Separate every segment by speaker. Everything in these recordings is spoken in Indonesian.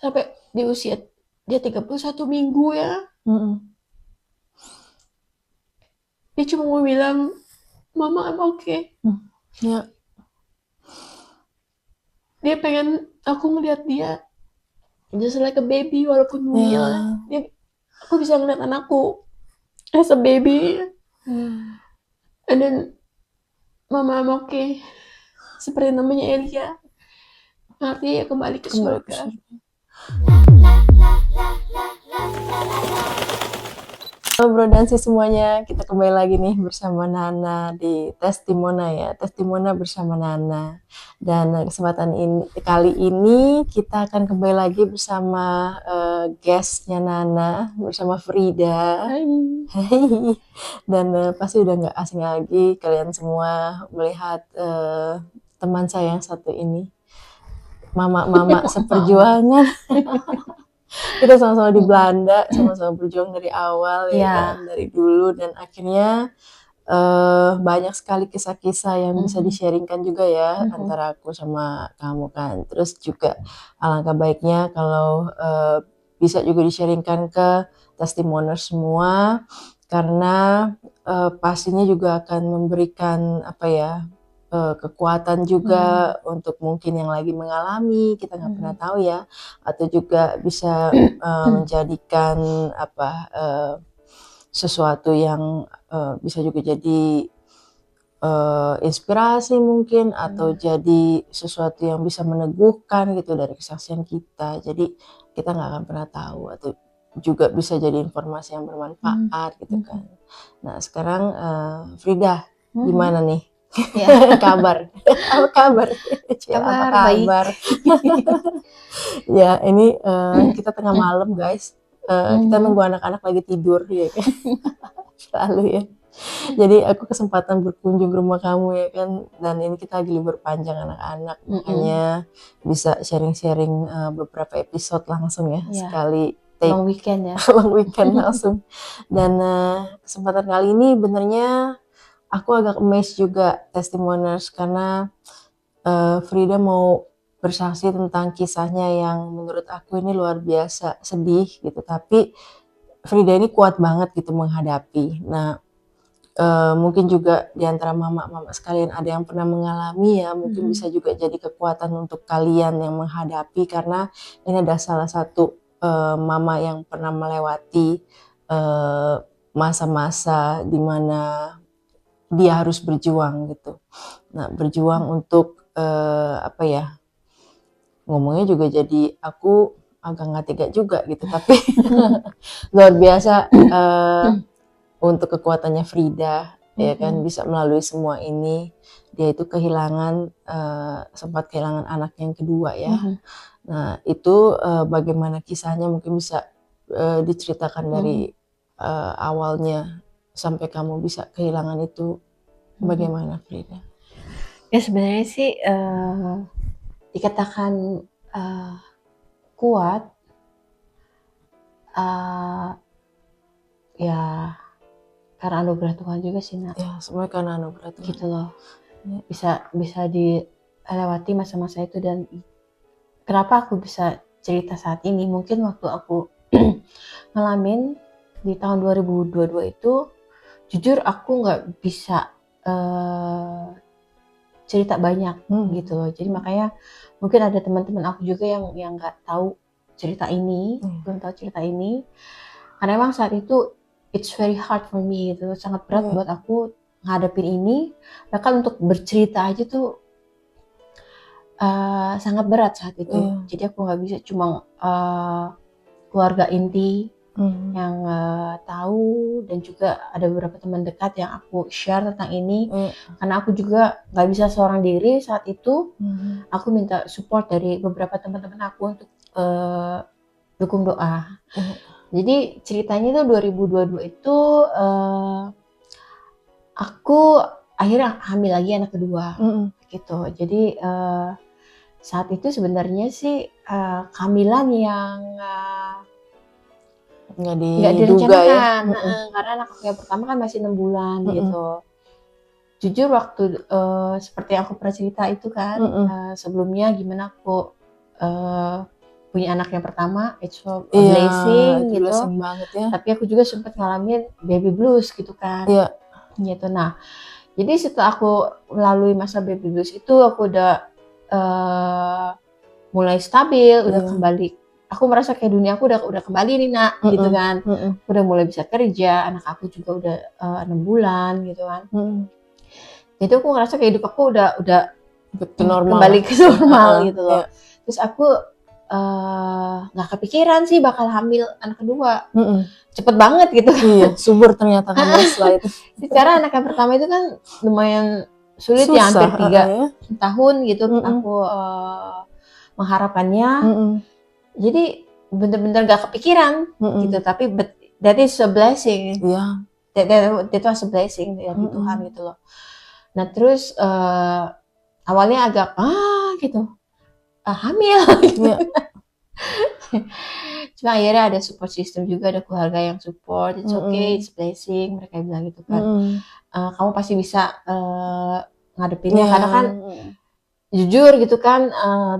Speaker 1: sampai di usia dia 31 minggu ya. Dia cuma mau bilang, "Mama, I'm okay."
Speaker 2: Ya.
Speaker 1: Dia pengen aku ngeliat dia just like a baby walaupun mungil. Aku bisa ngeliat anakku as a baby. And then Mama, I'm okay. Seperti namanya Elia. Artinya kembali ke surga.
Speaker 2: Halo Bro dan semuanya, kita kembali lagi nih bersama Nana di Testimona ya, Testimona bersama Nana. Dan kesempatan kali ini kita akan kembali lagi bersama guestnya Nana, bersama Frida.
Speaker 1: Hai.
Speaker 2: Dan pasti udah nggak asing lagi kalian semua melihat teman saya yang satu ini, mama seperjuangan. Kita sama-sama di Belanda, sama-sama berjuang dari awal ya kan, dari dulu, dan akhirnya banyak sekali kisah-kisah yang bisa di-sharingkan juga ya antara aku sama kamu kan. Terus juga alangkah baiknya kalau bisa juga di-sharingkan ke testimoners semua, karena pastinya juga akan memberikan apa ya, kekuatan juga untuk mungkin yang lagi mengalami, kita nggak pernah tahu ya, atau juga bisa menjadikan apa, sesuatu yang bisa juga jadi inspirasi mungkin, atau jadi sesuatu yang bisa meneguhkan gitu dari kesaksian kita. Jadi kita nggak akan pernah tahu, atau juga bisa jadi informasi yang bermanfaat gitu kan. Nah sekarang Frida, gimana nih? kabar? Apa kabar? Apa kabar? Ya ini kita tengah malam guys. Kita nunggu anak-anak lagi tidur ya kan. Selalu ya. Jadi aku kesempatan berkunjung ke rumah kamu ya kan, dan ini kita lagi libur panjang anak-anak, makanya bisa sharing-sharing beberapa episode langsung ya, sekali take
Speaker 1: long weekend ya.
Speaker 2: long weekend langsung. Dan kesempatan kali ini benernya aku agak amazed juga testimoners, karena Frida mau bersaksi tentang kisahnya yang menurut aku ini luar biasa sedih gitu, tapi Frida ini kuat banget gitu menghadapi. Nah mungkin juga di antara mama-mama sekalian ada yang pernah mengalami ya, mungkin bisa juga jadi kekuatan untuk kalian yang menghadapi, karena ini ada salah satu mama yang pernah melewati masa-masa di mana dia harus berjuang gitu. Nah, berjuang untuk apa ya? Ngomongnya juga jadi aku agak nggak tega juga gitu, tapi luar biasa untuk kekuatannya Frida ya kan, bisa melalui semua ini. Dia itu kehilangan sempat kehilangan anak yang kedua ya. Nah itu bagaimana kisahnya, mungkin bisa diceritakan dari awalnya sampai kamu bisa kehilangan itu, bagaimana Frida?
Speaker 1: Ya sebenarnya sih dikatakan kuat, ya karena anugerah Tuhan juga sih Nak.
Speaker 2: Ya semua karena anugerah Tuhan.
Speaker 1: Gitu loh. Bisa dilewati masa-masa itu. Dan kenapa aku bisa cerita saat ini, mungkin waktu aku ngalamin di tahun 2022 itu, jujur aku nggak bisa cerita banyak gitu loh. Jadi makanya mungkin ada teman-teman aku juga yang nggak tahu cerita ini, belum tahu cerita ini, karena emang saat itu it's very hard for me gitu, sangat berat buat aku ngadepin ini. Bahkan untuk bercerita aja tuh sangat berat saat itu. Jadi aku nggak bisa cuma keluarga inti yang tahu, dan juga ada beberapa teman dekat yang aku share tentang ini, karena aku juga nggak bisa seorang diri saat itu. Aku minta support dari beberapa teman-teman aku untuk dukung doa. Jadi ceritanya tuh 2022 itu aku akhirnya hamil lagi anak kedua gitu. Jadi saat itu sebenarnya sih kehamilan yang nggak direncanakan ya? Karena anak aku yang pertama kan masih 6 bulan gitu. Jujur waktu seperti yang aku pernah cerita itu kan, sebelumnya gimana aku punya anak yang pertama, it's a
Speaker 2: Iya,
Speaker 1: blessing
Speaker 2: itu
Speaker 1: gitu.
Speaker 2: blessing banget ya.
Speaker 1: Tapi aku juga sempat ngalamin baby blues gitu kan.
Speaker 2: Iya.
Speaker 1: Gitu. Nah, jadi setelah aku melalui masa baby blues itu, aku udah mulai stabil, udah kembali. Aku merasa kayak dunia aku udah kembali nih nak, gitu kan. Udah mulai bisa kerja, anak aku juga udah 6 bulan gitu kan. Jadi aku ngerasa kayak hidup aku udah kembali ke normal gitu loh. Terus aku nggak kepikiran sih bakal hamil anak kedua. Cepet banget gitu.
Speaker 2: Iya, subur ternyata kamu setelah itu.
Speaker 1: Secara anak yang pertama itu kan lumayan sulit ya, hampir 3 tahun gitu aku mengharapkannya. Jadi bener-bener gak kepikiran gitu, tapi that is a blessing.
Speaker 2: Iya.
Speaker 1: That was a blessing dari Tuhan gitu loh. Nah terus awalnya agak gitu hamil gitu. Cuma akhirnya ada support system juga, ada keluarga yang support, it's okay, it's blessing, mereka bilang gitu kan. Kamu pasti bisa ngadepinnya, karena kan jujur gitu kan,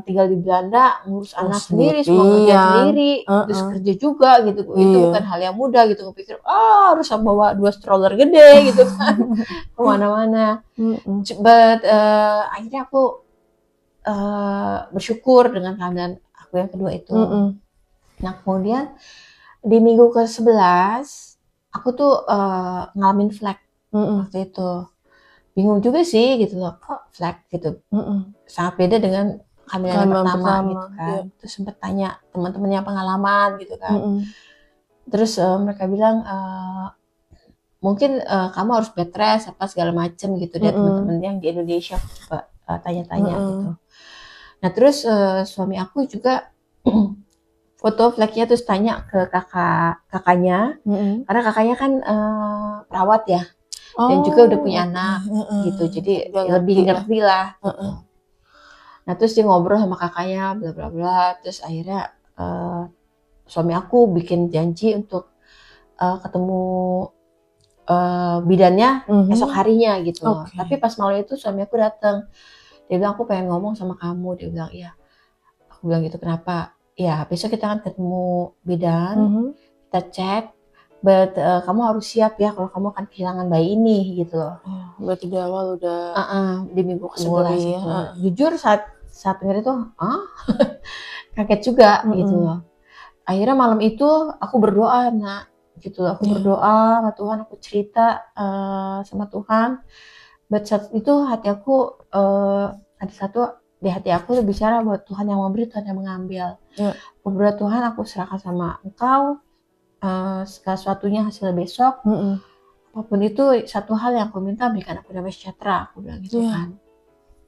Speaker 1: tinggal di Belanda ngurus anak sendiri, semua kerja sendiri, terus kerja juga gitu. Itu bukan hal yang mudah gitu. Aku pikir harus bawa 2 stroller gede gitu kan kemana-mana. But akhirnya aku bersyukur dengan kehamilan aku yang kedua itu. Nah kemudian di minggu ke-11 aku tuh ngalamin flek waktu itu. Bingung juga sih gitu loh, kok flek gitu. Sangat beda dengan kehamilan yang pertama gitu kan. Terus sempet tanya teman-temannya pengalaman gitu kan. Terus mereka bilang mungkin kamu harus bed rest apa segala macem gitu deh, teman-teman yang di Indonesia tanya-tanya gitu. Nah terus suami aku juga foto fleknya, terus tanya ke kakaknya, karena kakaknya kan perawat ya. Dan juga udah punya anak gitu, jadi lebih ngerti lah gitu. Nah terus dia ngobrol sama kakaknya bla bla bla, terus akhirnya suami aku bikin janji untuk ketemu bidannya esok harinya gitu loh. Tapi pas malam itu suami aku datang, dia bilang aku pengen ngomong sama kamu. Dia bilang iya. Aku bilang gitu, kenapa? Ya besok kita akan ketemu bidan, kita cek. But kamu harus siap ya kalau kamu akan kehilangan bayi ini gitu loh.
Speaker 2: Berarti di awal udah
Speaker 1: di minggu ke-11 itu. Jujur saat denger itu kaget juga gitu loh. Akhirnya malam itu aku berdoa nak gitu loh. Aku berdoa sama Tuhan, aku cerita sama Tuhan. But saat itu hati aku ada satu di hati aku tuh bicara bahwa Tuhan yang memberi, Tuhan yang mengambil. Aku berdoa, Tuhan aku serahkan sama Engkau. Segala sesuatunya hasil besok, apapun itu, satu hal yang aku minta, berikan aku damai sejahtera, aku bilang gitu kan.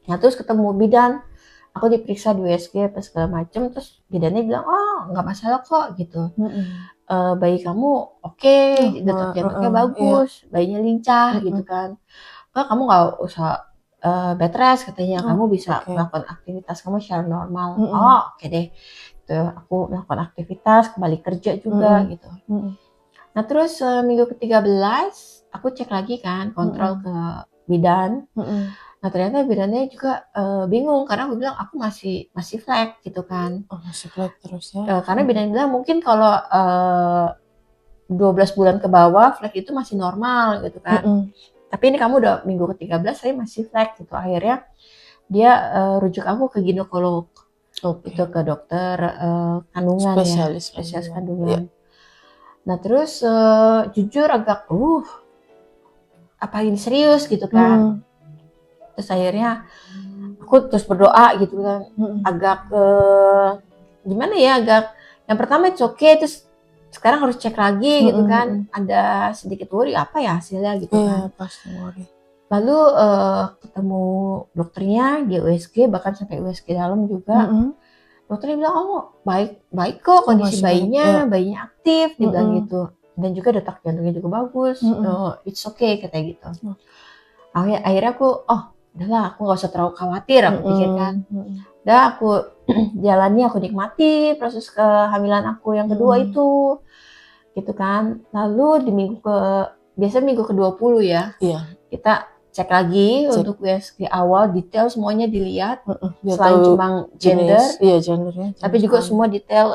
Speaker 1: Nah terus ketemu bidan, aku diperiksa di USG apa segala macem, terus bidannya bilang nggak masalah kok gitu. Bayi kamu oke, detak jantungnya bagus, bayinya lincah gitu kan. Kamu nggak usah bed rest katanya, kamu bisa melakukan aktivitas kamu secara normal. Oke deh. Gitu. Aku melakukan aktivitas, kembali kerja juga gitu. Nah terus minggu ke-13 aku cek lagi kan, kontrol ke bidan. Nah ternyata bidannya juga bingung, karena aku bilang aku masih flek gitu kan.
Speaker 2: Masih flek terus ya.
Speaker 1: Karena bidan bilang mungkin kalau 12 bulan ke bawah flek itu masih normal gitu kan. Tapi ini kamu udah minggu ke-13 saya masih flek gitu. Akhirnya dia rujuk aku ke ginekolog. Itu ke dokter kandungan spesialis kandungan. Nah terus jujur agak apa ini serius gitu kan. Terus akhirnya aku terus berdoa gitu kan. Agak gimana ya, agak yang pertama it's okay, terus sekarang harus cek lagi gitu kan. Ada sedikit worry apa ya hasilnya gitu kan.
Speaker 2: Pasti worry.
Speaker 1: Lalu ketemu dokternya di USG, bahkan sampai USG dalam juga. Dokternya bilang baik kok kondisi bayinya aktif, dia bilang gitu. Dan juga detak jantungnya juga bagus. It's okay katanya gitu. Akhirnya aku udahlah, aku nggak usah terlalu khawatir, aku pikirkan. Udah aku jalani, aku nikmati proses kehamilan aku yang kedua itu gitu kan. Lalu di minggu ke-20 ya, kita cek lagi untuk USG awal, detail semuanya dilihat, selain cuma gender,
Speaker 2: gendernya,
Speaker 1: tapi juga semua detail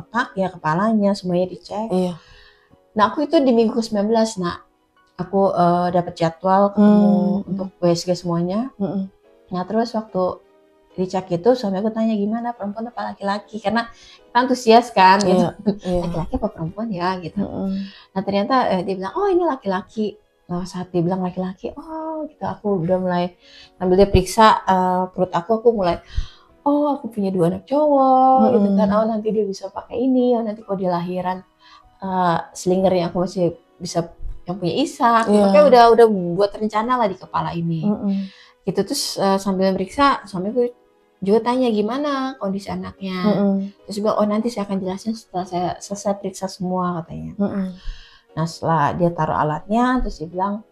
Speaker 1: otak ya, kepalanya semuanya dicek. Nah aku itu di minggu ke-19, nah aku dapat jadwal ketemu untuk USG semuanya. Nah terus waktu dicek itu suami aku tanya gimana, perempuan apa laki-laki, karena kita antusias kan gitu. Laki-laki apa perempuan ya gitu. Nah ternyata dia bilang oh ini laki-laki. Nah saat dia bilang laki-laki, oh gitu aku udah mulai sambil dia periksa perut aku mulai oh aku punya 2 anak cowok gitu kan, oh nanti dia bisa pakai ini, oh nanti kalau dia lahiran selingernya aku masih bisa yang punya Ishak, pokoknya udah buat rencana lah di kepala ini. Gitu terus sambil meriksa suami aku juga tanya gimana kondisi anaknya. Terus bilang oh nanti saya akan jelasin setelah saya selesai periksa semua katanya. Nah setelah dia taruh alatnya terus dia bilang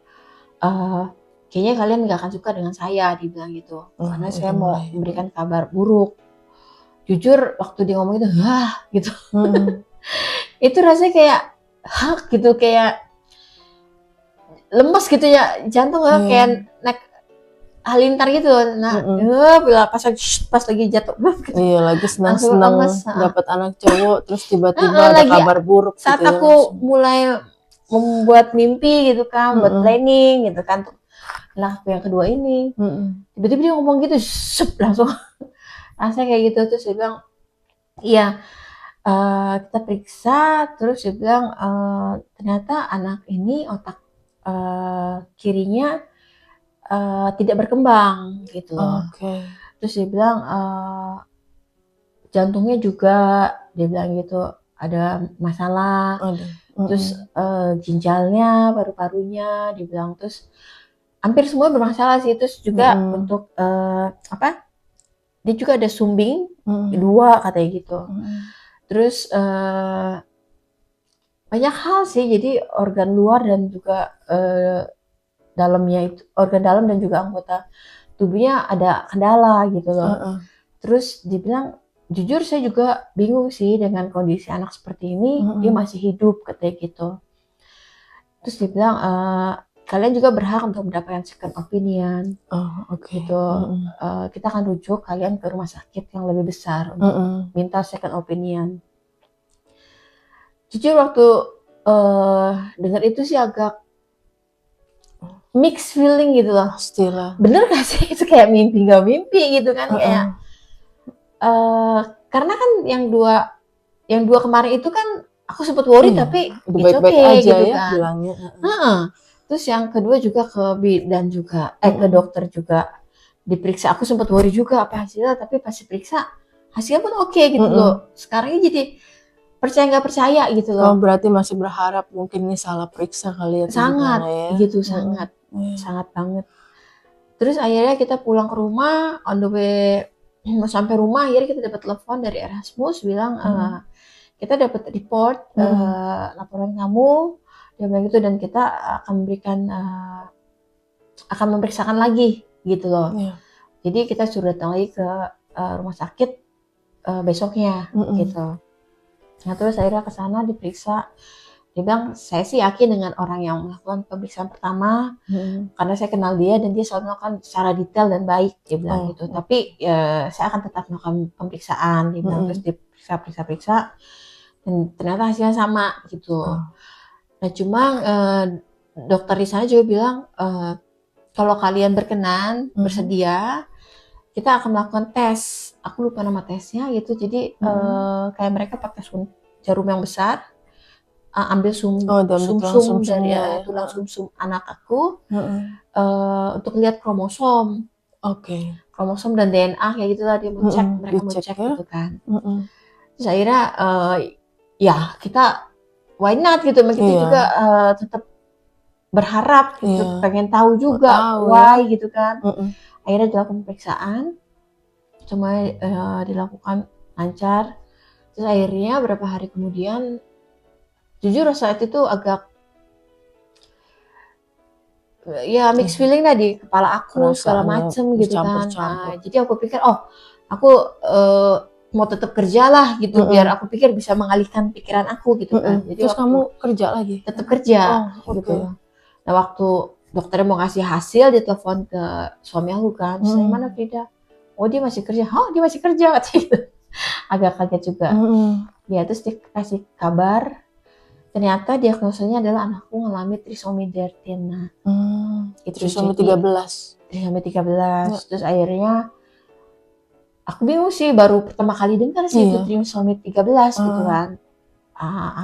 Speaker 1: kayaknya kalian nggak akan suka dengan saya, dia bilang gitu, karena saya mau memberikan kabar buruk. Jujur waktu dia ngomong itu gitu. Itu rasanya kayak gitu, kayak lemes gitu ya jantung, kayak naik halilintar gitu. Nah, pas lagi jatuh,
Speaker 2: gitu. Iya, lagi senang-senang dapat anak cowok, terus tiba-tiba ada kabar buruk.
Speaker 1: Saat
Speaker 2: gitu
Speaker 1: aku mulai membuat mimpi gitu kan, buat planning gitu kan, nah aku yang kedua ini, tiba-tiba dia ngomong gitu, langsung rasanya kayak gitu. Terus dia bilang, iya kita periksa, terus dia bilang ternyata anak ini otak kirinya tidak berkembang gitu loh. Terus dia bilang jantungnya juga, dia bilang gitu ada masalah. Terus ginjalnya, paru-parunya, dia bilang terus hampir semua bermasalah sih. Terus juga untuk dia juga ada sumbing 2 katanya gitu. Terus banyak hal sih, jadi organ luar dan juga dalamnya itu, organ dalam dan juga anggota tubuhnya ada kendala gitu loh. Terus dibilang jujur saya juga bingung sih dengan kondisi anak seperti ini, dia masih hidup katanya gitu. Terus dia bilang kalian juga berhak untuk mendapatkan second opinion. Gitu. Kita akan rujuk kalian ke rumah sakit yang lebih besar untuk minta second opinion. Jujur waktu dengar itu sih agak mixed feeling gitu loh.
Speaker 2: Pastilah.
Speaker 1: Bener gak sih itu kayak mimpi gak mimpi gitu kan, kayak karena kan yang dua kemarin itu kan aku sempat worry tapi
Speaker 2: baik-baik aja gitu ya kan bilangnya.
Speaker 1: Terus yang kedua juga ke bidan juga ke dokter juga diperiksa, aku sempat worry juga apa hasilnya, tapi pas diperiksa hasilnya pun oke gitu loh. Sekarang ini jadi percaya nggak percaya gitu loh.
Speaker 2: Berarti masih berharap mungkin ini salah periksa kali ya.
Speaker 1: Sangat gitu, sangat banget. Terus akhirnya kita pulang ke rumah, on the way mau sampai rumah akhirnya kita dapat telepon dari Erasmus bilang kita dapat report laporan kamu, dia bilang gitu, dan kita akan memberikan akan memeriksakan lagi gitu loh. Jadi kita suruh datang lagi ke rumah sakit besoknya gitu. Nah terus akhirnya ke sana diperiksa, dia bilang saya sih yakin dengan orang yang melakukan pemeriksaan pertama karena saya kenal dia dan dia selalu melakukan secara detail dan baik, dia bilang gitu. Tapi saya akan tetap melakukan pemeriksaan, dia bilang. Terus diperiksa dan ternyata hasilnya sama gitu. Nah cuma dokter di sana juga bilang kalau kalian berkenan bersedia kita akan melakukan tes, aku lupa nama tesnya gitu. Jadi kayak mereka pakai jarum yang besar, ambil sum-sum dari tulang sum-sum anak aku untuk lihat kromosom. Kromosom dan DNA kayak gitulah, dia mau cek, mereka mau cek gitu kan. Terus akhirnya ya kita why not gitu, kita juga tetap berharap gitu, pengen tahu juga why gitu kan. Akhirnya dilakukan pemeriksaan, cuma dilakukan lancar. Terus akhirnya beberapa hari kemudian, jujur saat itu agak ya mixed feeling lah di kepala aku, segala macem gitu kan. Jadi aku pikir aku mau tetap kerja lah gitu, biar aku pikir bisa mengalihkan pikiran aku gitu kan. Jadi
Speaker 2: terus kamu kerja lagi?
Speaker 1: Tetap kerja gitu. Nah waktu dokternya mau ngasih hasil, dia telepon ke suami aku kan, terus mana Frida? Oh dia masih kerja, dia masih kerja katanya gitu. Agak kaget juga. Ya terus dikasih kabar, ternyata diagnosanya adalah anakku mengalami trisomi 13. Nah,
Speaker 2: itu trisomi 13.
Speaker 1: Trisomi 13. Terus akhirnya aku bingung sih, baru pertama kali dengar sih itu trisomi 13 gitu kan.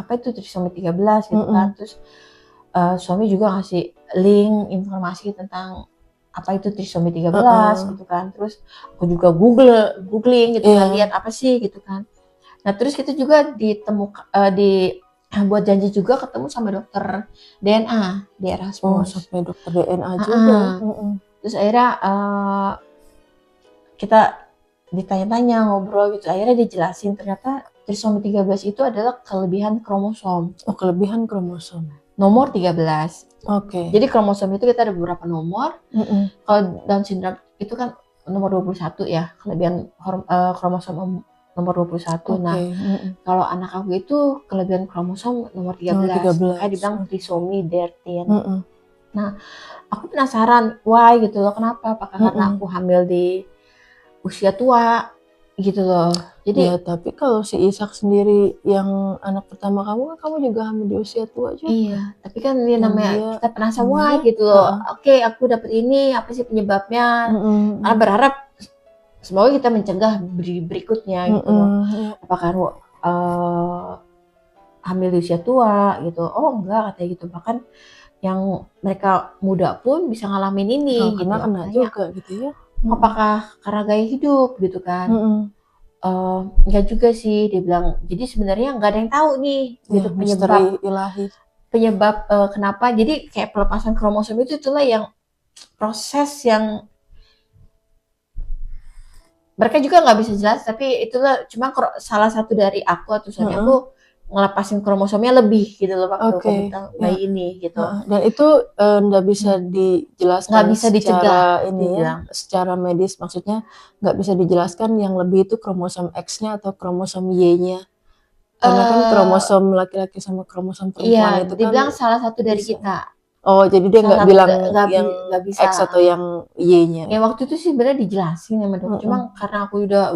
Speaker 1: Apa itu trisomi 13 gitu kan. Terus suami juga ngasih link informasi tentang apa itu trisomi 13 gitu kan. Terus aku juga googling gitu kan, lihat apa sih gitu kan. Nah terus kita juga buat janji juga ketemu sama dokter DNA di Erasmus.
Speaker 2: Sampai dokter DNA juga.
Speaker 1: Terus akhirnya kita ditanya-tanya, ngobrol gitu. Akhirnya dijelasin ternyata trisomi 13 itu adalah kelebihan kromosom.
Speaker 2: Kelebihan kromosom.
Speaker 1: Nomor 13. Jadi
Speaker 2: Jadi
Speaker 1: kromosom itu kita ada beberapa nomor. Kalau Down syndrome itu kan nomor 21 ya, kelebihan kromosom nomor 21. Nah, kalau anak aku itu kelebihan kromosom nomor 13. Makanya dibilang trisomi 13. Nah, aku penasaran, why gitu loh, kenapa? Apakah karena aku hamil di usia tua gitu loh. Jadi
Speaker 2: ya, tapi kalau si Ishak sendiri yang anak pertama kamu, kamu juga hamil di usia tua juga.
Speaker 1: Iya, tapi kan dia namanya kita penasaran why gitu loh. Oke, aku dapet ini, apa sih penyebabnya? Karena berharap semoga kita mencegah berikutnya gitu loh. Apakah hamil di usia tua gitu? Oh enggak, katanya gitu. Bahkan yang mereka muda pun bisa ngalamin ini gitu.
Speaker 2: Kena juga gitu ya.
Speaker 1: Apakah karena gaya hidup gitu kan? Enggak juga sih, dia bilang. Jadi sebenarnya nggak ada yang tahu nih gitu penyebab kenapa. Jadi kayak pelepasan kromosom itulah yang proses yang mereka juga nggak bisa jelas, tapi itulah cuma salah satu dari aku atau suami aku ngelepasin kromosomnya lebih gitu loh waktu bayi ini gitu.
Speaker 2: Dan itu nggak bisa dijelaskan,
Speaker 1: nggak bisa dicegah
Speaker 2: ini ya, secara medis, maksudnya nggak bisa dijelaskan yang lebih itu kromosom X-nya atau kromosom Y-nya. Karena kan kromosom laki-laki sama kromosom perempuan itu kan
Speaker 1: dibilang salah satu dari kita.
Speaker 2: Jadi dia nggak bilang yang
Speaker 1: bisa.
Speaker 2: X atau yang Y-nya.
Speaker 1: Ya waktu itu sih sebenarnya dijelasin sama dokter, cuma karena aku udah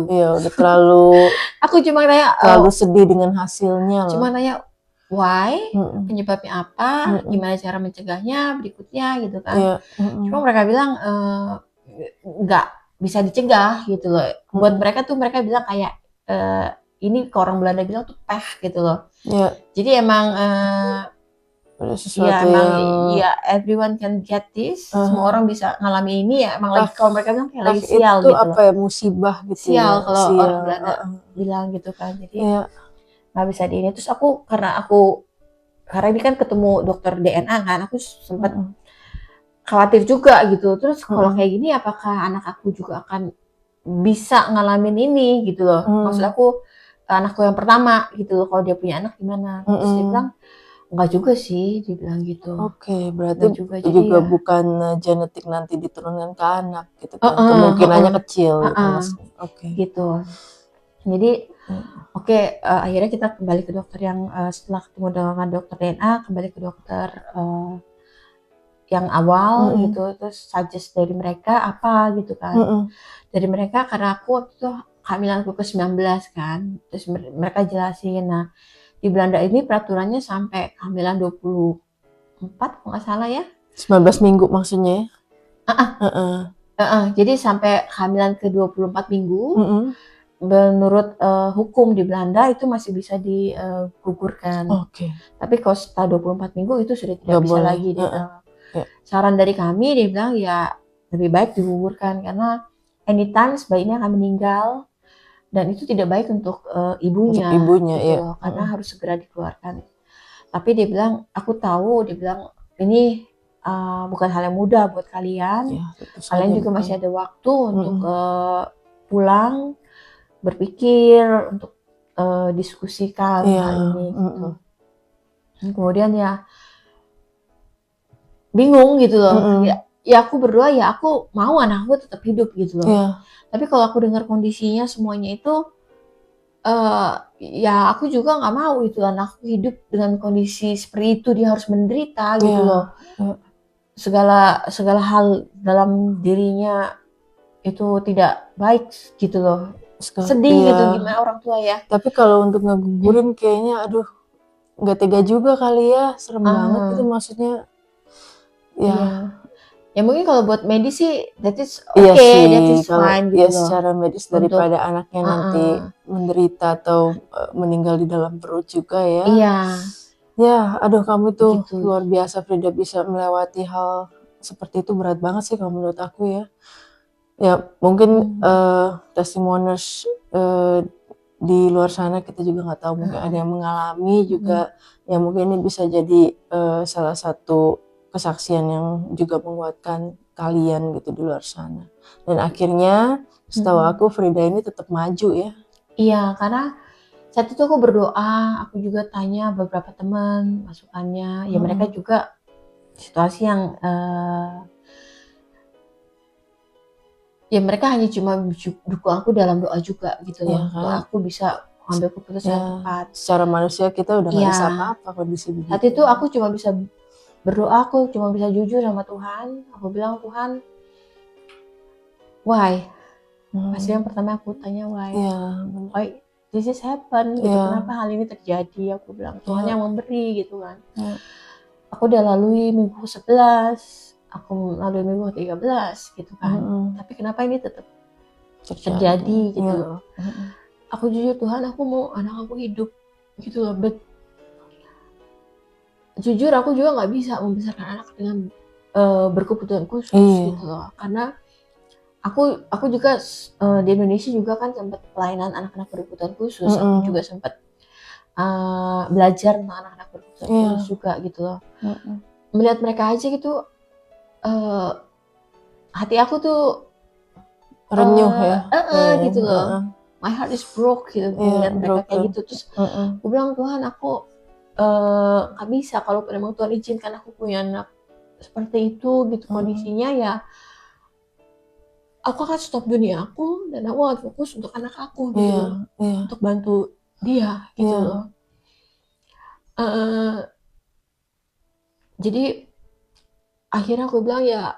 Speaker 2: terlalu
Speaker 1: aku cuma nanya
Speaker 2: terlalu sedih dengan hasilnya loh.
Speaker 1: Cuma nanya why, penyebabnya apa, gimana cara mencegahnya berikutnya gitu kan. Cuma mereka bilang nggak bisa dicegah gitu loh. Buat mereka tuh, mereka bilang kayak ini ke orang Belanda bilang tuh pech gitu loh. Jadi emang
Speaker 2: sesuatu
Speaker 1: ya everyone can get this. Semua orang bisa ngalami ini ya. Emang lagi, kalau mereka bilang kayak lagi sial
Speaker 2: itu
Speaker 1: gitu
Speaker 2: apa
Speaker 1: loh.
Speaker 2: ya, musibah gitu.
Speaker 1: Sial kalau orang Belanda bilang gitu kan. Jadi nggak bisa di ini. Terus karena ini kan ketemu dokter DNA kan, aku sempat khawatir juga gitu. Terus kalau kayak gini, apakah anak aku juga akan bisa ngalamin ini gitu loh. Maksud aku anakku yang pertama gitu loh, kalau dia punya anak gimana. Terus dia bilang enggak juga sih, dia bilang gitu.
Speaker 2: Berarti juga bukan genetik nanti diturunkan ke anak gitu kan. Kemungkinannya kecil
Speaker 1: gitu. Jadi akhirnya kita kembali ke dokter yang setelah ketemu dengan dokter DNA, kembali ke dokter yang awal gitu. Terus suggest dari mereka apa gitu kan. Dari mereka, karena aku waktu itu kehamilanku ke-19 kan. Terus mereka jelasin, nah di Belanda ini peraturannya sampai kehamilan 24 kalau nggak salah ya.
Speaker 2: 19 minggu maksudnya ya?
Speaker 1: Jadi sampai kehamilan ke 24 minggu. Menurut hukum di Belanda itu masih bisa digugurkan. Tapi kalau setelah 24 minggu itu sudah tidak bisa lagi. Saran dari kami, dia bilang ya lebih baik digugurkan karena anytime bayinya akan meninggal dan itu tidak baik untuk ibunya gitu, karena harus segera dikeluarkan. Tapi dia bilang, aku tahu, dia bilang ini bukan hal yang mudah buat kalian. Kalian juga masih ada waktu untuk pulang, berpikir, untuk diskusikan hal ini gitu. Dan kemudian ya bingung gitu loh. Ya aku berdoa, ya aku mau anakku tetap hidup gitu loh. Tapi kalau aku dengar kondisinya semuanya itu ya aku juga nggak mau itu anakku hidup dengan kondisi seperti itu, dia harus menderita gitu loh. segala hal dalam dirinya itu tidak baik gitu loh. Sedih gitu gimana orang tua ya.
Speaker 2: Tapi kalau untuk ngegugurin kayaknya aduh nggak tega juga kali ya, serem banget itu maksudnya.
Speaker 1: Ya. Ya mungkin kalau buat medis sih that is okay, that is fine gitu
Speaker 2: ya
Speaker 1: loh.
Speaker 2: secara medis daripada anaknya nanti menderita atau meninggal di dalam perut juga ya.
Speaker 1: Iya.
Speaker 2: Ya, aduh kamu tuh
Speaker 1: Gitu.
Speaker 2: luar biasa Frida bisa melewati hal seperti itu, berat banget sih kalau menurut aku ya. Ya mungkin testimonials di luar sana kita juga nggak tahu, mungkin ada yang mengalami juga, ya mungkin ini bisa jadi salah satu kesaksian yang juga menguatkan kalian gitu di luar sana. Dan akhirnya setahu aku Frida ini tetap maju ya.
Speaker 1: Iya, karena saat itu aku berdoa, aku juga tanya beberapa teman masukannya, ya mereka juga situasi yang ya mereka hanya cuma dukung aku dalam doa juga gitu loh, untuk aku bisa ambil keputusan tepat.
Speaker 2: Secara manusia kita udah nggak bisa apa-apa kondisi begitu.
Speaker 1: Saat itu aku cuma bisa berdoa, aku cuma bisa jujur sama Tuhan. Aku bilang, Tuhan, why? Pasti yang pertama aku tanya why. Why this is happen? Gitu. Kenapa hal ini terjadi? Aku bilang Tuhan yang memberi gitu kan. Aku udah lalui minggu 11, aku lalui minggu 13 gitu kan. Tapi kenapa ini tetap terjadi gitu loh. Aku jujur Tuhan, aku mau anak aku hidup gitu loh. But jujur aku juga nggak bisa membesarkan anak dengan berkebutuhan khusus gitu loh, karena aku juga di Indonesia juga kan sempat pelayanan anak-anak berkebutuhan khusus. Aku juga sempat belajar tentang anak-anak berkebutuhan khusus juga gitu loh. Melihat mereka aja gitu, hati aku tuh
Speaker 2: renyuh ya,
Speaker 1: gitu loh. My heart is broke gitu melihat mereka kayak gitu. Terus aku bilang Tuhan, aku nggak bisa kalau memang Tuhan izinkan aku punya anak seperti itu gitu kondisinya, ya aku akan stop dunia aku dan aku akan fokus untuk anak aku gitu loh, untuk bantu dia gitu loh. Jadi akhirnya aku bilang ya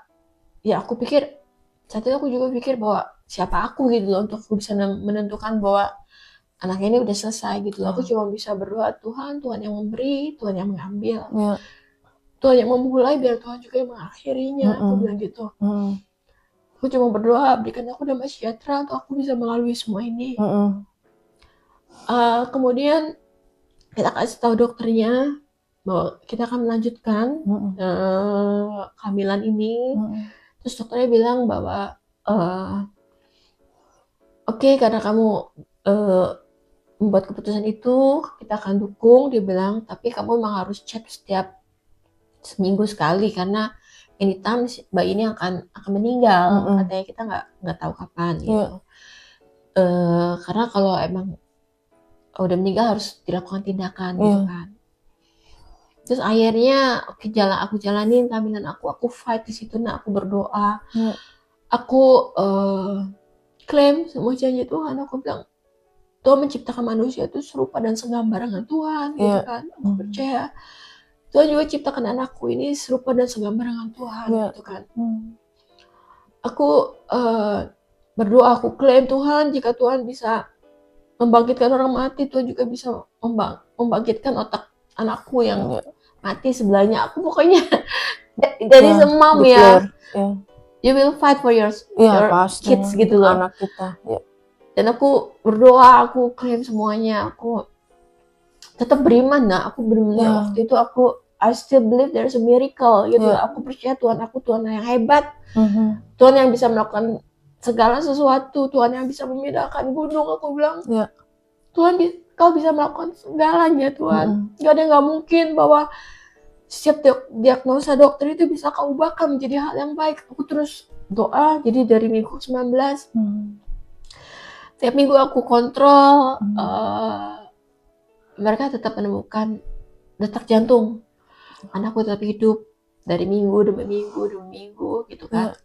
Speaker 1: aku pikir saat itu aku juga pikir bahwa siapa aku gitu loh untuk aku bisa menentukan bahwa anak ini udah selesai gitu loh. Aku cuma bisa berdoa, Tuhan yang memberi, Tuhan yang mengambil, Tuhan yang memulai, biar Tuhan juga yang mengakhirinya. Aku bilang gitu. Aku cuma berdoa, berikan aku damai sejahtera untuk aku bisa melalui semua ini. Kemudian kita kasih tahu dokternya bahwa kita akan melanjutkan kehamilan ini. Terus dokternya bilang bahwa oke, karena kamu membuat keputusan itu, kita akan dukung. Dia bilang, tapi kamu memang harus cek setiap seminggu sekali karena anytime bayi ini akan meninggal. Katanya kita nggak tahu kapan gitu. Karena kalau emang udah meninggal harus dilakukan tindakan gitu kan. Terus akhirnya aku jalanin kehamilan aku fight di situ. Nah, aku berdoa, aku klaim semua janji Tuhan. Aku bilang Tuhan menciptakan manusia itu serupa dan segambar dengan Tuhan gitu kan. Aku percaya Tuhan juga ciptakan anakku ini serupa dan segambar dengan Tuhan gitu kan. Aku berdoa, aku klaim Tuhan, jika Tuhan bisa membangkitkan orang mati, Tuhan juga bisa membangkitkan otak anakku yang mati sebelahnya. Aku pokoknya dari semam ya. You will fight for your kids gitu loh.
Speaker 2: Anak kita.
Speaker 1: Dan aku berdoa, aku klaim semuanya, aku tetap beriman. Nah, aku benar-benar waktu itu I still believe there's a miracle gitu. Aku percaya Tuhan aku Tuhan yang hebat, Tuhan yang bisa melakukan segala sesuatu, Tuhan yang bisa memindahkan gunung. Aku bilang, Tuhan, kau bisa melakukan segalanya Tuhan. Gak ada yang gak mungkin bahwa setiap diagnosa dokter itu bisa kau ubahkan menjadi hal yang baik. Aku terus doa, jadi dari minggu 19 tiap minggu aku kontrol, mereka tetap menemukan detak jantung anakku tetap hidup dari minggu demi minggu gitu kan.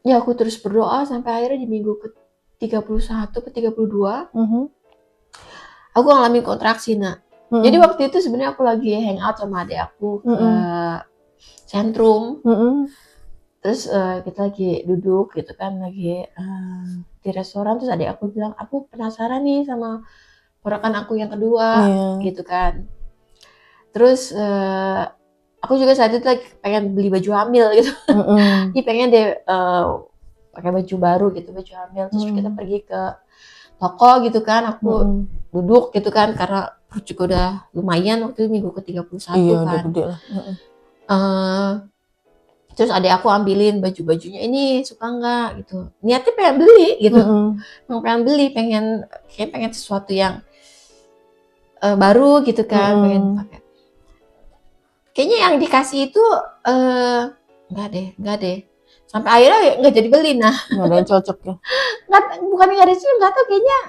Speaker 1: Ya aku terus berdoa sampai akhirnya di minggu ke 31 ke 32 aku ngalamin kontraksi. Nah, Jadi waktu itu sebenarnya aku lagi hangout sama adik aku ke Sentrum. Terus kita lagi duduk gitu kan, lagi di restoran. Terus adik aku bilang, aku penasaran nih sama ponakan aku yang kedua, gitu kan. Terus aku juga saat itu lagi pengen beli baju hamil gitu. Jadi pengen deh pakai baju baru gitu, baju hamil. Terus kita pergi ke toko gitu kan, aku duduk gitu kan, karena perut juga udah lumayan waktu itu minggu ke-31 kan.
Speaker 2: Udah gede lah.
Speaker 1: Terus adik aku ambilin baju-bajunya, ini suka nggak gitu. Niatnya pengen beli gitu. Pengen beli, pengen sesuatu yang baru gitu kan, pengen pakai. Kayaknya yang dikasih itu enggak deh. Sampai akhirnya nggak jadi beli. Nah,
Speaker 2: nggak ada yang cocok ya?
Speaker 1: Bukan nggak ada sih, nggak tahu, kayaknya